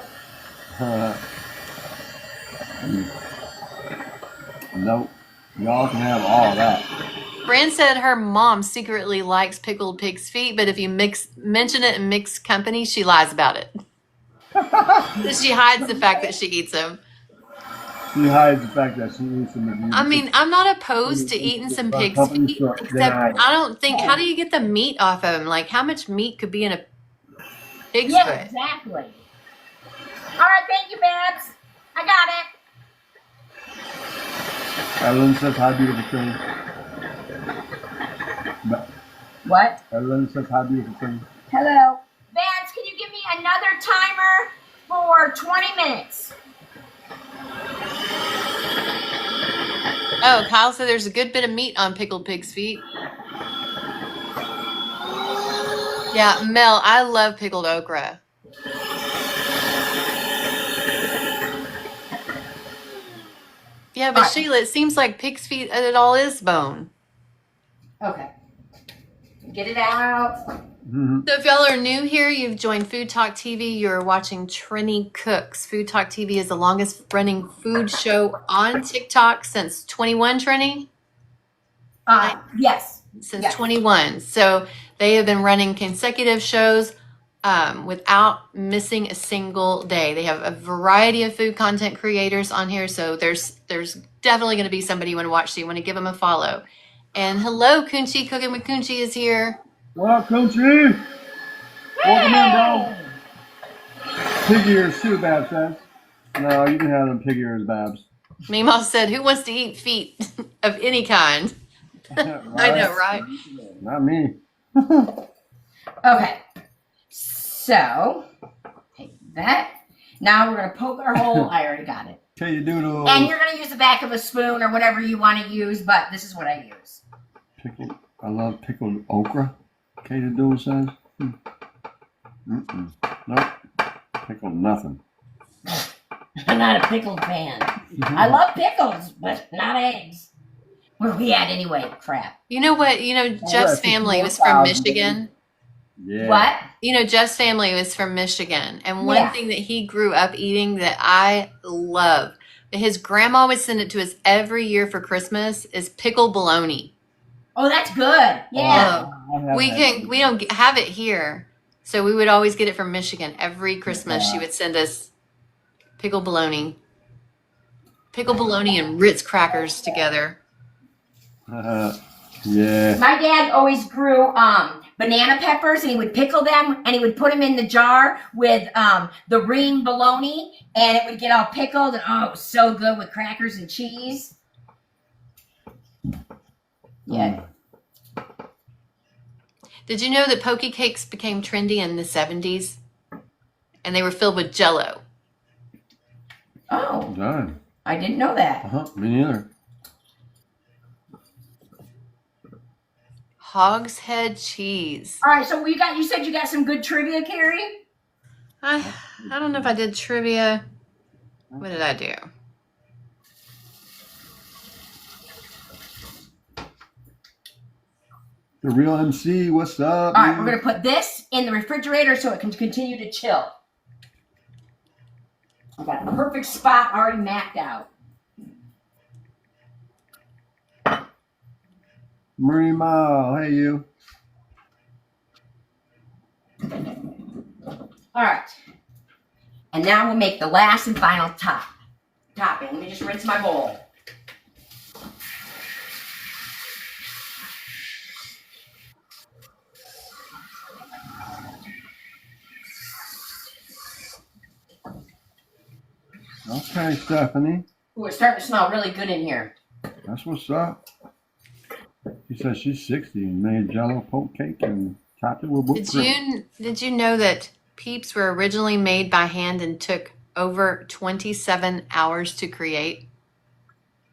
Nope. Y'all can have all that. Fran said her mom secretly likes pickled pig's feet, but if you mention it in mixed company, she lies about it. She hides the fact that she eats them. She hides the fact that she eats them. I mean, I'm not opposed to eating some pig's feet, except I don't think, how do you get the meat off of them? Like, how much meat could be in a pig's foot? Yeah, exactly. All right, thank you, Babs. I got it. Ellen says hi, beautiful thing. What? Ellen says hi, beautiful thing. Hello. Babs, can you give me another timer for 20 minutes? Oh, Kyle said there's a good bit of meat on pickled pig's feet. Yeah, Mel, I love pickled okra. Yeah, but Sheila, it seems like pig's feet, it all is bone. Okay. Get it out. Mm-hmm. So if y'all are new here, you've joined Food Talk TV, you're watching Trini.Cooks. Food Talk TV is the longest running food show on TikTok since 21, Trini? Yes. Since 21. So they have been running consecutive shows without missing a single day. They have a variety of food content creators on here. So there's definitely going to be somebody you want to watch. So you want to give them a follow. And hello, Kunchi. Cooking with Kunchi is here. What up, Kunchi? Welcome in, bro. Pig ears too, Babs says. No, you can have them pig ears, Babs. Meemaw said, "Who wants to eat feet of any kind?" I know, right? Not me. Okay. So, take that. Now we're going to poke our hole. I already got it. Okay, you doodle. And you're going to use the back of a spoon or whatever you want to use, but this is what I use. Pickled. I love pickled okra. Okay, the doodle says. Nope. Pickled nothing. I'm not a pickled fan. I love pickles, but not eggs. Where are we at anyway? Crap. You know what? Jeff's family was from Michigan. Yeah. What? Jeff's family was from Michigan. And one thing that he grew up eating that I love, his grandma would send it to us every year for Christmas, is pickled bologna. Oh, that's good. Yeah. We don't have it here. So we would always get it from Michigan. Every Christmas she would send us pickled bologna. Pickled bologna and Ritz crackers together. Yeah. My dad always grew banana peppers, and he would pickle them, and he would put them in the jar with the ring bologna, and it would get all pickled, and it was so good with crackers and cheese. Yeah. Did you know that poke cakes became trendy in the 70s? And they were filled with Jell-O. Oh, Done. I didn't know that. Me neither. Hogshead cheese. All right, so you said you got some good trivia, Carrie? I don't know if I did trivia. What did I do? The real MC, what's up? All right, we're going to put this in the refrigerator so it can continue to chill. I've got a perfect spot already mapped out. Marie Mile, hey you. All right. And now we'll make the last and final topping. Let me just rinse my bowl. Okay, Stephanie. Ooh, it's starting to smell really good in here. That's what's up. She says she's 60 and made Jell-O poke cake and topped it with whipped cream. Did you know that Peeps were originally made by hand and took over 27 hours to create?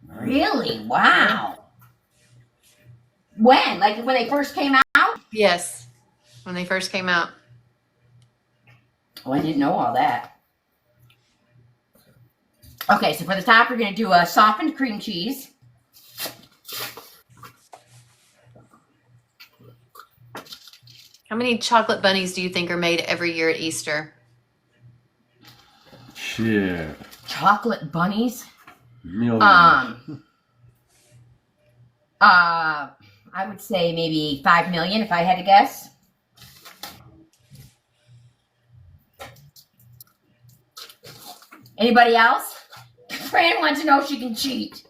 Really? Wow. When? Like when they first came out? Yes, when they first came out. Oh, I didn't know all that. Okay, so for the top, we're going to do a softened cream cheese. How many chocolate bunnies do you think are made every year at Easter? Shit. Chocolate bunnies? Millions. I would say maybe 5 million if I had to guess. Anybody else? Fran wants to know if she can cheat.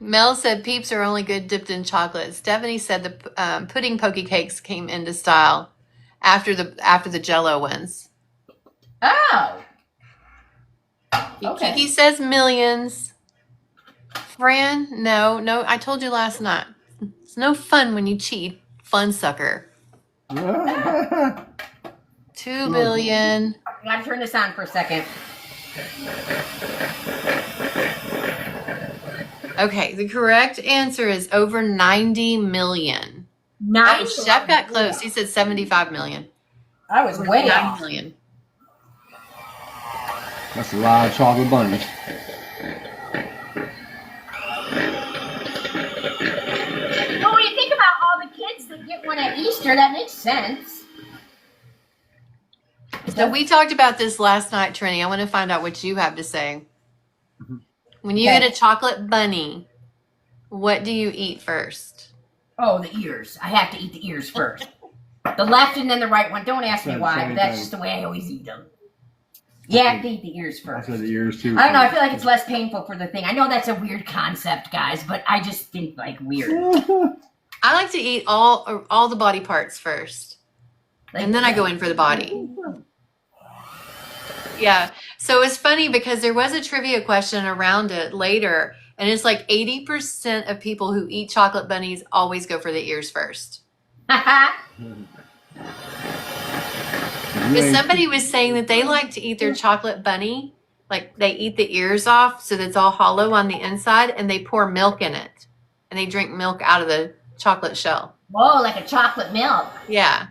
Mel said Peeps are only good dipped in chocolate. Stephanie said the pudding poke cakes came into style after the Jell-O ones. Oh. Okay. Kiki says millions. Fran, no, I told you last night. It's no fun when you cheat, fun sucker. 2 billion. I gotta turn this on for a second. Okay, the correct answer is over 90 million. Nice. Chef got close. He said 75 million. I was way 9 off. million. That's a lot of chocolate bunnies. But when you think about all the kids that get one at Easter, that makes sense. So we talked about this last night, Trini. I want to find out what you have to say. When you get a chocolate bunny, what do you eat first? Oh, the ears. I have to eat the ears first. The left and then the right one. Don't ask me why, but that's just the way I always eat them. You have to eat the ears I first. said the ears too. I don't know. I feel like it's less painful for the thing. I know that's a weird concept, guys, but I just think like weird. I like to eat all the body parts first, and then I go in for the body. Yeah. So it's funny because there was a trivia question around it later, and it's like 80% of people who eat chocolate bunnies always go for the ears first. Because somebody was saying that they like to eat their chocolate bunny, like they eat the ears off so that it's all hollow on the inside, and they pour milk in it, and they drink milk out of the chocolate shell. Whoa, like a chocolate milk. Yeah.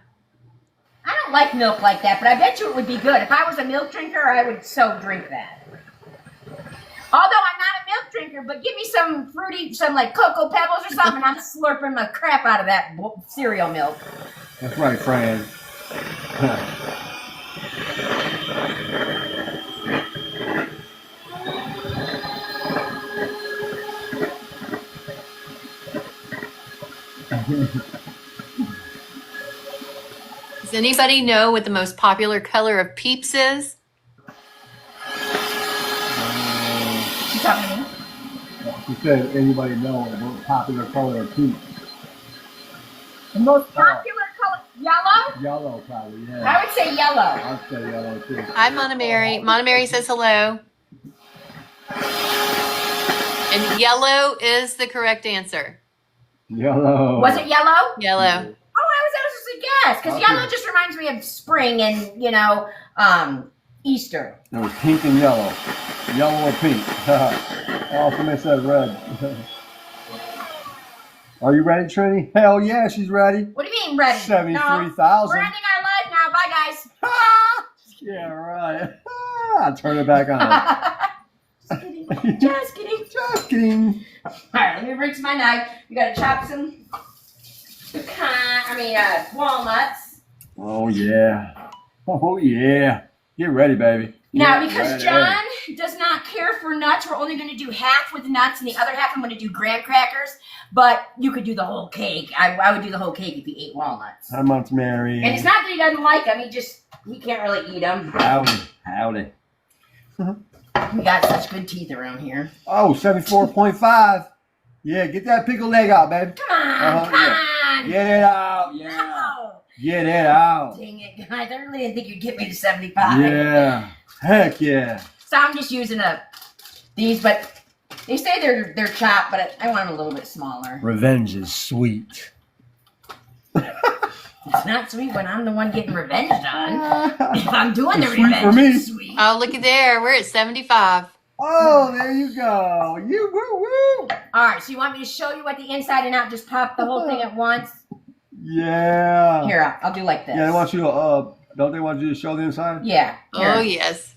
I don't like milk like that, but I bet you it would be good. If I was a milk drinker, I would so drink that. Although I'm not a milk drinker, but give me some fruity, some like Cocoa Pebbles or something, I'm slurping the crap out of that cereal milk. That's right, Fran. Does anybody know what the most popular color of Peeps is? You talking to me? You said anybody know the most popular color of Peeps? The most popular color? Yellow? Yellow, probably, yeah. I would say yellow. I'd say yellow, too. Hi, Mary. Mary says hello. And yellow is the correct answer. Yellow. Was it yellow? Yellow. Oh, I was just a guess, because yellow just reminds me of spring and, Easter. It was pink and yellow. Yellow or pink. Oh, somebody said red. Are you ready, Trini? Hell yeah, she's ready. What do you mean ready? 73,000. No, we're ending our live now. Bye, guys. Yeah, right. I'll turn it back on. Just kidding. Just kidding. All right, let me rinse my knife. We got to chop some walnuts. Oh, yeah. Oh, yeah. Get ready, baby. Now, Get because ready. John does not care for nuts, we're only going to do half with nuts, and the other half I'm going to do graham crackers. But you could do the whole cake. I would do the whole cake if he ate walnuts. How much, Mary? And it's not that he doesn't like them. He can't really eat them. Howdy. We got such good teeth around here. Oh, 74.5. Yeah, get that pickle leg out, baby. Come on, come on. Get it out. Yeah. No. Get it out. Dang it, guys. I really didn't think you'd get me to 75. Yeah. Heck yeah. So I'm just using these, but they say they're chopped, but I want them a little bit smaller. Revenge is sweet. It's not sweet when I'm the one getting revenge on. If I'm doing the It's sweet for revenge, me. it's sweet. Oh, look at there. We're at 75. Oh, there you go. You woo woo. All right, so you want me to show you what the inside and out, just pop the whole thing at once? Yeah. Here, I'll do like this. Yeah, they want you to, don't they want you to show the inside? Yeah. Here. Oh, yes.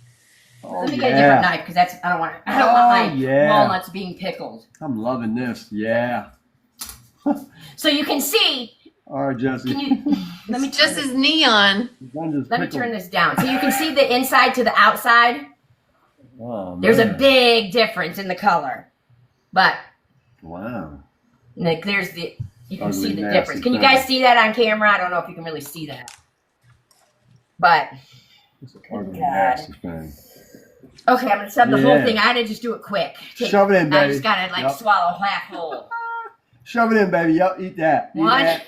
Oh, Let me get a different knife because I don't want my walnuts being pickled. I'm loving this. Yeah. So you can see. All right, Jesse. Let me It's just as neon. Let me turn this down so you can see the inside to the outside. Oh, man. There's a big difference in the color, but Wow. like you can see the nasty difference. Can you thing. guys see that on camera? I don't know if you can really see that, but It's an ugly, God. nasty thing. okay, I'm gonna sub the whole Yeah. thing. I had to just do it quick. Shove it in, I baby. just gotta swallow half whole. Shove it in, baby. Yup, eat that. Eat One. that.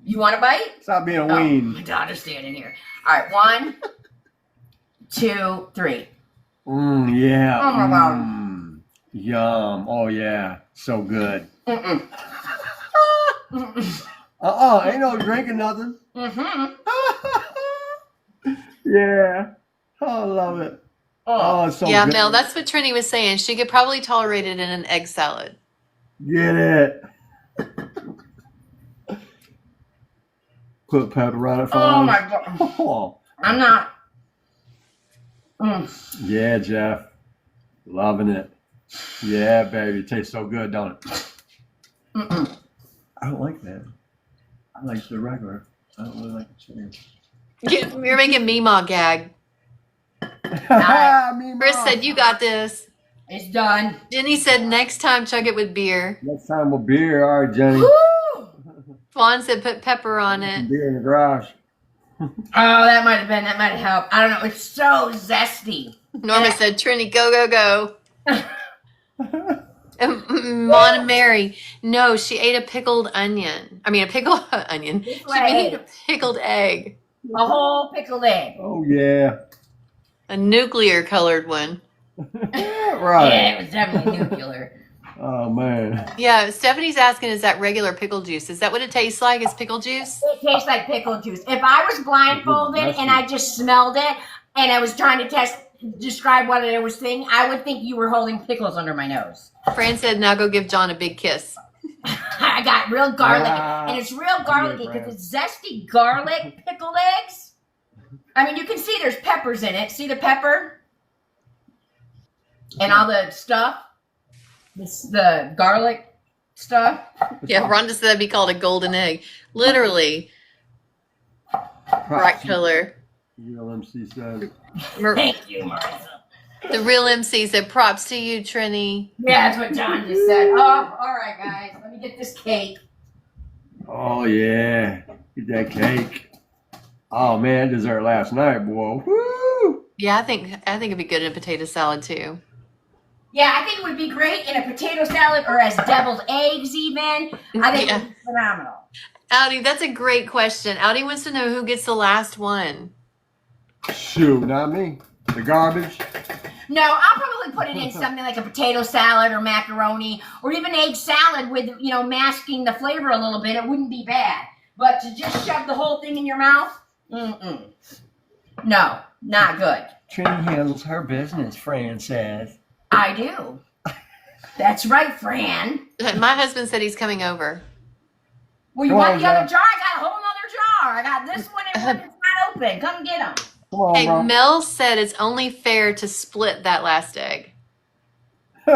You want a bite? Stop being a Oh, ween. my daughter's standing here. All right, 1, 2, 3. Yeah. Oh, my God. Yum. Oh, yeah. So good. Mm-mm. Ain't no drinking nothing. Mm-hmm. Yeah. Oh, I love it. Oh, it's so Yeah, good. Mel, that's what Trini was saying. She could probably tolerate it in an egg salad. Get it. Put pepper on it for Oh, us. my God. Oh. I'm not. Yeah, Jeff. Loving it. Yeah, baby. It tastes so good, don't it? Mm-mm. I don't like that. I like the regular. I don't really like the chili. You're making Meemaw gag. Me, Chris Mom. said, you got this. It's done. Jenny said, next time, chug it with beer. Next time with beer. All right, Jenny. Woo! Fawn said, put pepper on it. Beer in the garage. Oh, that might have helped. I don't know. It's so zesty. Norma said, Trini, go, go, go. Mona Mary, no, she ate a pickled onion. I mean, a pickled onion. That's She what I made ate. a pickled egg, A whole pickled egg. Oh yeah. a nuclear colored one. Right. Yeah, it was definitely nuclear. Oh man. Yeah, Stephanie's asking, is that regular pickle juice? Is that what it tastes like? Is pickle juice? It tastes like pickle juice. If I was blindfolded and I just smelled it and I was trying to describe what it was thinking, I would think you were holding pickles under my nose. Fran said, now go give John a big kiss. I got real garlic, and it's real garlicky because it's zesty garlic pickled eggs. I mean, you can see there's peppers in it. See the pepper? And all the stuff? The garlic stuff? Yeah, Rhonda said that'd be called a golden egg. Literally, bright color. Real MC says. Thank you, Marissa. The real MC said, props to you, Trini. Yeah, that's what John just said. Oh, all right, guys. Let me get this cake. Oh yeah. Get that cake. Oh man, dessert last night, boy. Woo! Yeah, I think it'd be good in a potato salad too. Yeah, I think it would be great in a potato salad or as deviled eggs even. I think it would be phenomenal. Audi, that's a great question. Audi wants to know who gets the last one. Shoot, not me. The garbage. No, I'll probably put it in something like a potato salad or macaroni or even egg salad with, masking the flavor a little bit. It wouldn't be bad. But to just shove the whole thing in your mouth? No, not good. Trini handles her business, Fran says. I do. That's right, Fran. My husband said he's coming over. Well, you Come want on, the other John. jar? I got a whole other jar. I got this one and one that's not open. Come get them. Come on, Hey, bro. Mel said it's only fair to split that last egg. No,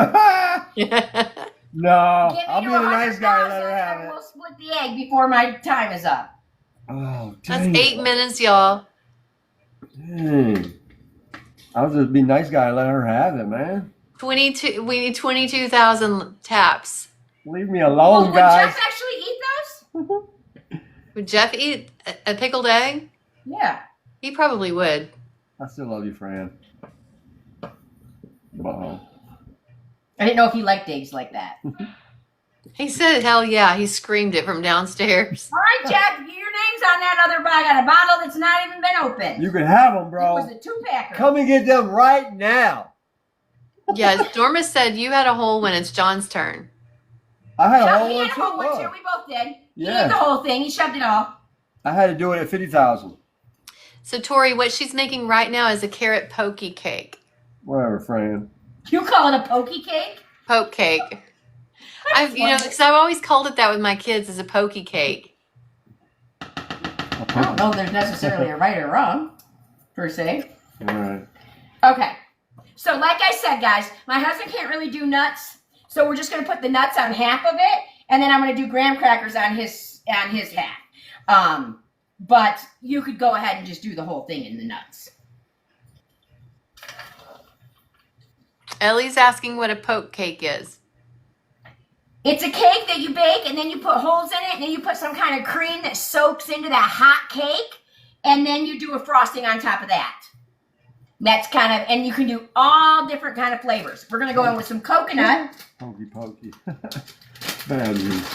Get I'll me be to the nice guy and let her have it. We'll split the egg before my time is up. Oh, That's dang. 8 minutes, y'all. Dang. I'll just be nice guy and let her have it, man. 22. We need 22,000 taps. Leave me alone, Would guys. Jeff actually eat those? Would Jeff eat a pickled egg? Yeah. He probably would. I still love you, Fran. Wow. I didn't know if he liked eggs like that. He said, hell yeah. He screamed it from downstairs. All right, Jeff, your name's on that other bottle. I got a bottle that's not even been opened. You can have them, It bro. was a 2-packer. Come and get them right now. Yes, Dorma said you had a hole when it's John's turn. I had a Chuck, whole he one had a whole one too. too. We both did. He Yeah. ate the whole thing. He shoved it all. I had to do it at 50,000. So, Tori, what she's making right now is a carrot pokey cake. Whatever, Fran. You call it a pokey cake? Poke cake. Because I've always called it that with my kids as a pokey cake. I don't know if there's necessarily a right or wrong, per se. All right. Okay. So like I said, guys, my husband can't really do nuts. So we're just going to put the nuts on half of it. And then I'm going to do graham crackers on his half. But you could go ahead and just do the whole thing in the nuts. Ellie's asking what a poke cake is. It's a cake that you bake and then you put holes in it and then you put some kind of cream that soaks into that hot cake. And then you do a frosting on top of that. That's and you can do all different kind of flavors. We're going to go in with some coconut. Pokey. Bad news.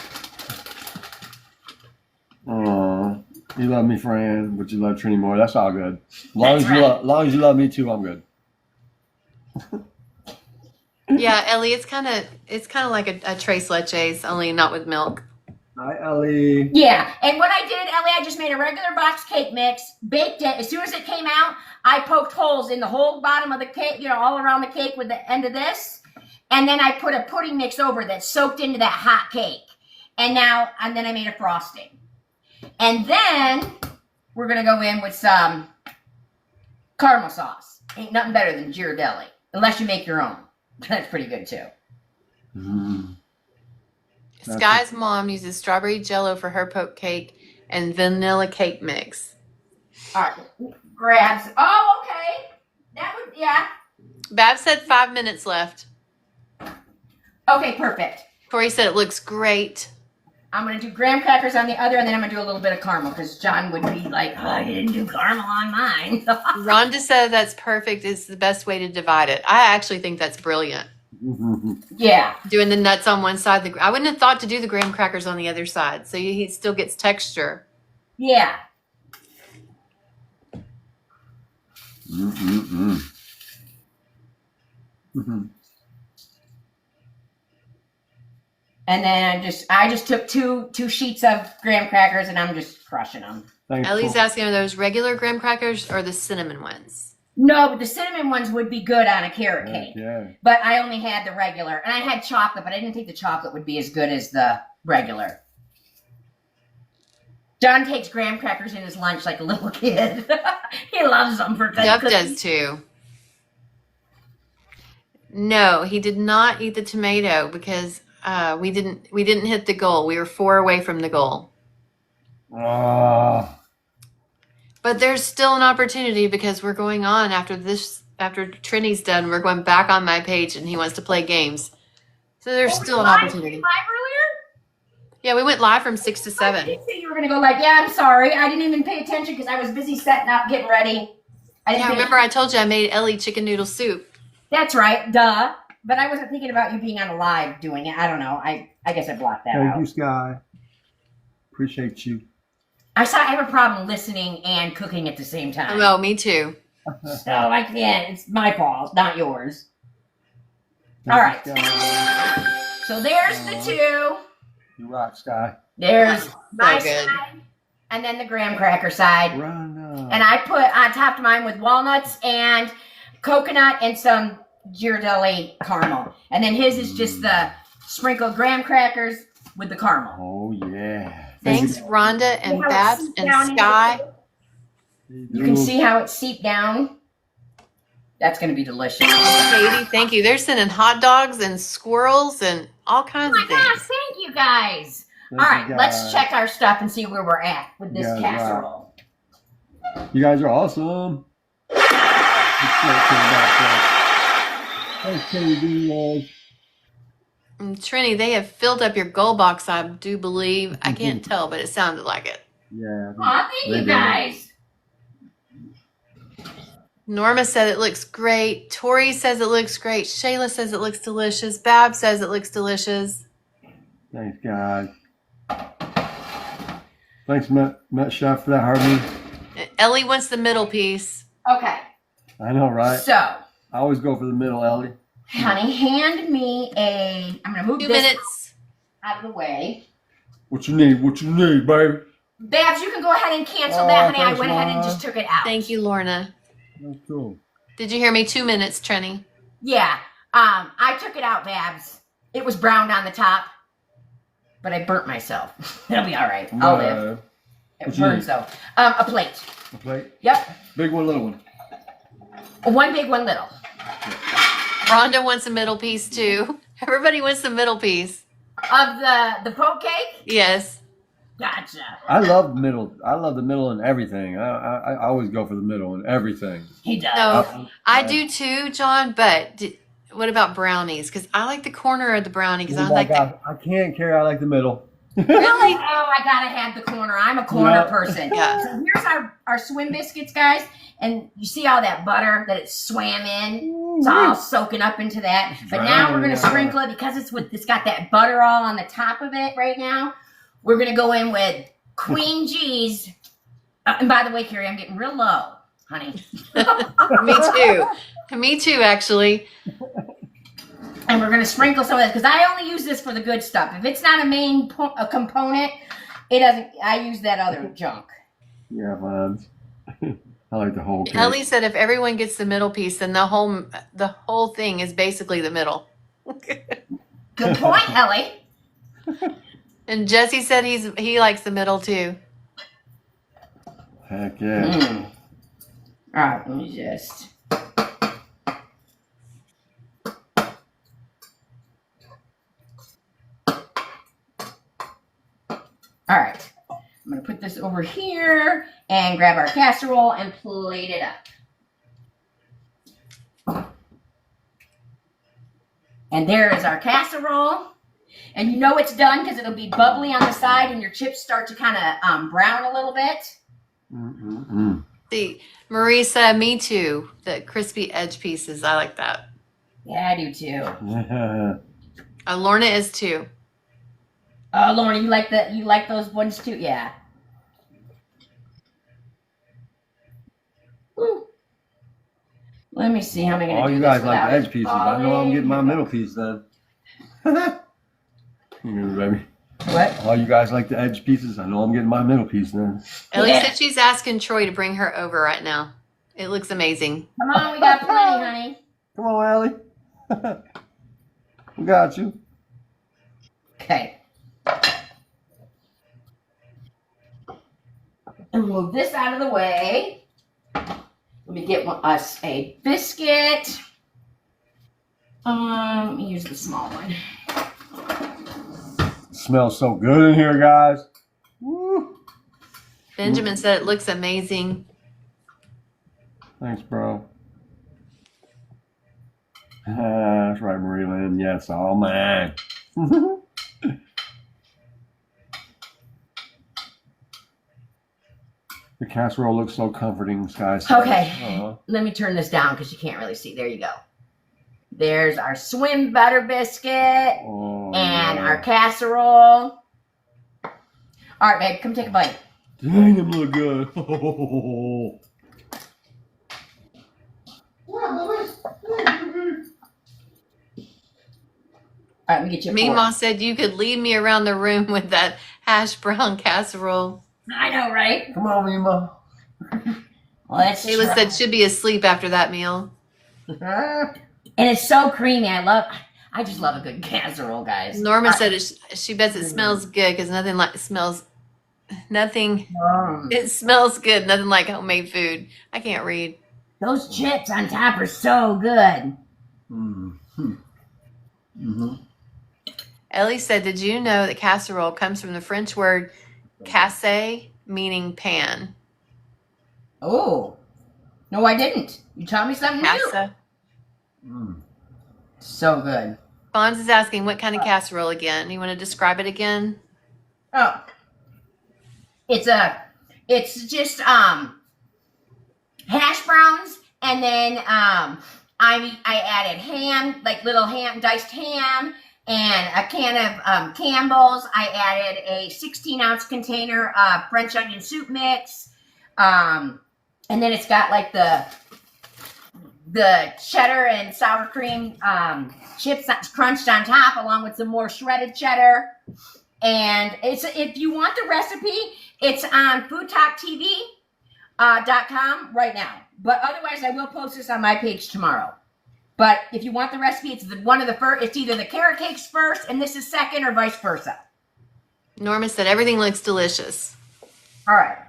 Aw. You love me, Fran, but you love Trini more. That's all good. As long as you love me too, I'm good. Yeah, Ellie, it's kind of like a tres leches, only not with milk. Hi, Ellie. Yeah, and what I did, Ellie, I just made a regular box cake mix, baked it. As soon as it came out, I poked holes in the whole bottom of the cake, all around the cake with the end of this. And then I put a pudding mix over that soaked into that hot cake. And then I made a frosting. And then we're going to go in with some caramel sauce. Ain't nothing better than Ghirardelli, unless you make your own. That's pretty good too. Mm. Sky's mom uses strawberry jello for her poke cake and vanilla cake mix. All right, grabs. Oh, okay. That would, yeah. Bab said 5 minutes left. Okay, perfect. Tori said it looks great. I'm going to do graham crackers on the other, and then I'm going to do a little bit of caramel, because John would be like, oh, you didn't do caramel on mine. Rhonda said that's perfect. It's the best way to divide it. I actually think that's brilliant. Yeah. Doing the nuts on one side. I wouldn't have thought to do the graham crackers on the other side. So he still gets texture. Yeah. And then I just took two sheets of graham crackers and I'm just crushing them. Ellie's asking, are those regular graham crackers or the cinnamon ones? No, but the cinnamon ones would be good on a carrot cake. Yeah. But I only had the regular. And I had chocolate, but I didn't think the chocolate would be as good as the regular. John takes graham crackers in his lunch like a little kid. He loves them for Jeff does too. No, he did not eat the tomato because we didn't hit the goal. We were 4 away from the goal. But there's still an opportunity because we're going on after Trini's done. We're going back on my page and he wants to play games. So there's still an opportunity. Live earlier? Yeah, we went live from 6 to 7. I did say you were going to go like, yeah, I'm sorry. I didn't even pay attention because I was busy setting up, getting ready. Remember I told you I made Ellie chicken noodle soup. That's right. Duh. But I wasn't thinking about you being on a live doing it. I don't know. I guess I blocked that out. Thank you, Sky. Appreciate you. I have a problem listening and cooking at the same time. Oh, me too. So I can't. It's my fault, not yours. All right. So there's the two. You rock, Sky. There's my good. side, and then the graham cracker side. And And I put on top of mine with walnuts and coconut and some ghirardelli caramel. And then his is just the sprinkled graham crackers with the caramel. Oh, yeah. Thanks, Rhonda and See how it Babs seeped and down into Sky. You can see how it seeped down. That's going to be delicious. Katie, thank you. They're sending hot dogs and squirrels and all kinds Oh of my things. gosh, thank you guys. All right, let's check our stuff and see where we're at with this casserole. You guys are awesome. Thanks, Katie. And Trini, they have filled up your gold box, I do believe. I can't tell, but it sounded like it. Yeah. Aw, thank you guys. Norma said it looks great. Tori says it looks great. Shayla says it looks delicious. Bab says it looks delicious. Thanks, guys. Thanks, Met Chef, for that, Harvey. Ellie wants the middle piece. Okay. I know, right? So, I always go for the middle, Ellie. honey, hand me I'm going to move 2 this minutes. out of the way. What you need, baby? Babs, you can go ahead and cancel that, honey. I thanks, went ahead and Mom. just took it out. Thank you, Lorna. That's cool. Did you hear me? 2 minutes, Trini. Yeah. I took it out, Babs. It was browned on the top, but I burnt myself. It'll be all right. I'll live. It what you burns, need? though. A plate. A plate? Yep. Big one, little one. One big, one little. Rhonda wants a middle piece, too. Everybody wants the middle piece. Of the poke cake? Yes. Gotcha. I love middle. I love the middle in everything. I always go for the middle in everything. He does. No, I do too, John, but what about brownies? Because I like the corner of the brownie because I like that. I can't carry. I like the middle. Really? Oh, I gotta have the corner. I'm a corner Yeah. person. Yeah. So here's our swim biscuits, guys. And you see all that butter that it swam in? It's all soaking up into that. But now we're gonna sprinkle it because it's got that butter all on the top of it right now. We're gonna go in with Queen G's. And by the way, Carrie, I'm getting real low, honey. Me too. Me too, actually. And we're gonna sprinkle some of this because I only use this for the good stuff. If it's not a main component, it doesn't. I use that other junk. Yeah, man. I like the whole cake. Ellie said if everyone gets the middle piece, then the whole thing is basically the middle. Good point, Ellie. And Jesse said he likes the middle too. Heck yeah. All right, let me just. All right, I'm gonna put this over here and grab our casserole and plate it up. And there is our casserole. And you know it's done because it'll be bubbly on the side and your chips start to kind of brown a little bit. See, Marie said me too. The crispy edge pieces, I like that. Yeah, I do too. Lorna is too. Oh, Lorna, you like those ones too? Yeah. Ooh. Let me see how am I gonna All do you this guys like without the edge it pieces. I know I'm getting my falling. middle piece then. Here, baby. What? All you guys like the edge pieces. I know I'm getting my middle piece then. Ellie Yeah. said she's asking Troy to bring her over right now. It looks amazing. Come on, we got plenty, honey. Come on, Allie. We got you. Okay. And move this out of the way. Let me get us a biscuit. Use the small one. Smells so good in here, guys. Woo. Benjamin said it looks amazing. Thanks, bro. That's right, Marie Lynn. Yes, all mine. The casserole looks so comforting, guys. Okay. Let me turn this down because you can't really see. There you go. There's our swim butter biscuit and our casserole. All right, babe, come take a bite. Dang, them look good. All right, let me get you a Meemaw fork. said you could lead me around the room with that hash brown casserole. I know, right? Come on, Mima. Let's Shayla try. said she'd be asleep after that meal. And it's so creamy. I just love a good casserole, guys. Norma said she bets it smells good because it smells good. Nothing like homemade food. I can't read. Those chips on top are so good. Ellie said, did you know that casserole comes from the French word casse, meaning pan? Oh. No, I didn't. You taught me something new. Cassa. So good. Fonz is asking what kind of casserole again. You want to describe it again? Oh. It's just hash browns, and then I added ham, like little diced ham, and a can of Campbell's. I added a 16-ounce container of French onion soup mix, and then it's got like the cheddar and sour cream chips crunched on top, along with some more shredded cheddar. And if you want the recipe, it's on FoodTokTV.com right now. But otherwise, I will post this on my page tomorrow. But if you want the recipe, it's one of the first. It's either the carrot cakes first, and this is second, or vice versa. Norma said everything looks delicious. All right.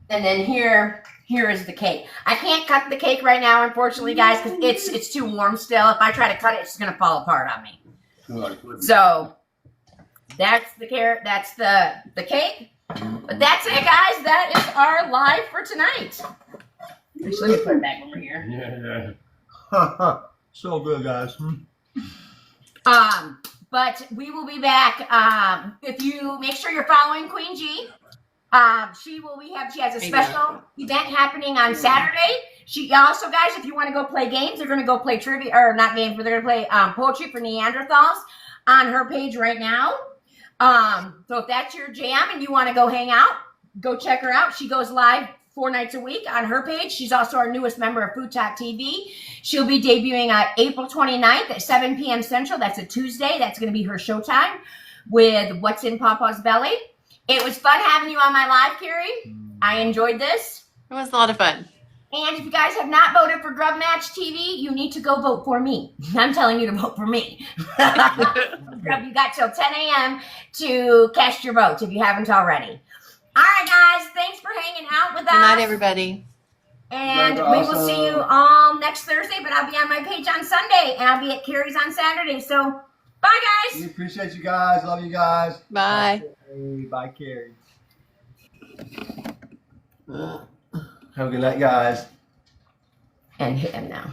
And then here is the cake. I can't cut the cake right now, unfortunately, guys, because it's too warm still. If I try to cut it, it's gonna fall apart on me. So that's the carrot. That's the cake. But that's it, guys. That is our live for tonight. Actually, let me put it back over here. Yeah. So good, guys. But we will be back. If you make sure you're following Queen G. She has a special event happening on Saturday. She also, guys, if you want to go play games, they're going to go play trivia, or not games, but they're going to play poetry for Neanderthals on her page right now. So if that's your jam and you want to go hang out, go check her out. She goes live 4 nights a week on her page. She's also our newest member of FoodTokTV. She'll be debuting on April 29th at 7 p.m. Central. That's a Tuesday. That's going to be her showtime with What's in Papa's Belly. It was fun having you on my live, Carrie. I enjoyed this. It was a lot of fun. And if you guys have not voted for Grub Match TV, you need to go vote for me. I'm telling you to vote for me. You got till 10 a.m. to cast your votes if you haven't already. All right, guys. Thanks for hanging out with us. Good night, everybody. And we will see you all next Thursday, but I'll be on my page on Sunday, and I'll be at Carrie's on Saturday. So, bye, guys. We appreciate you guys. Love you guys. Bye. Bye, Carrie. Have a good night, guys. And hit him now.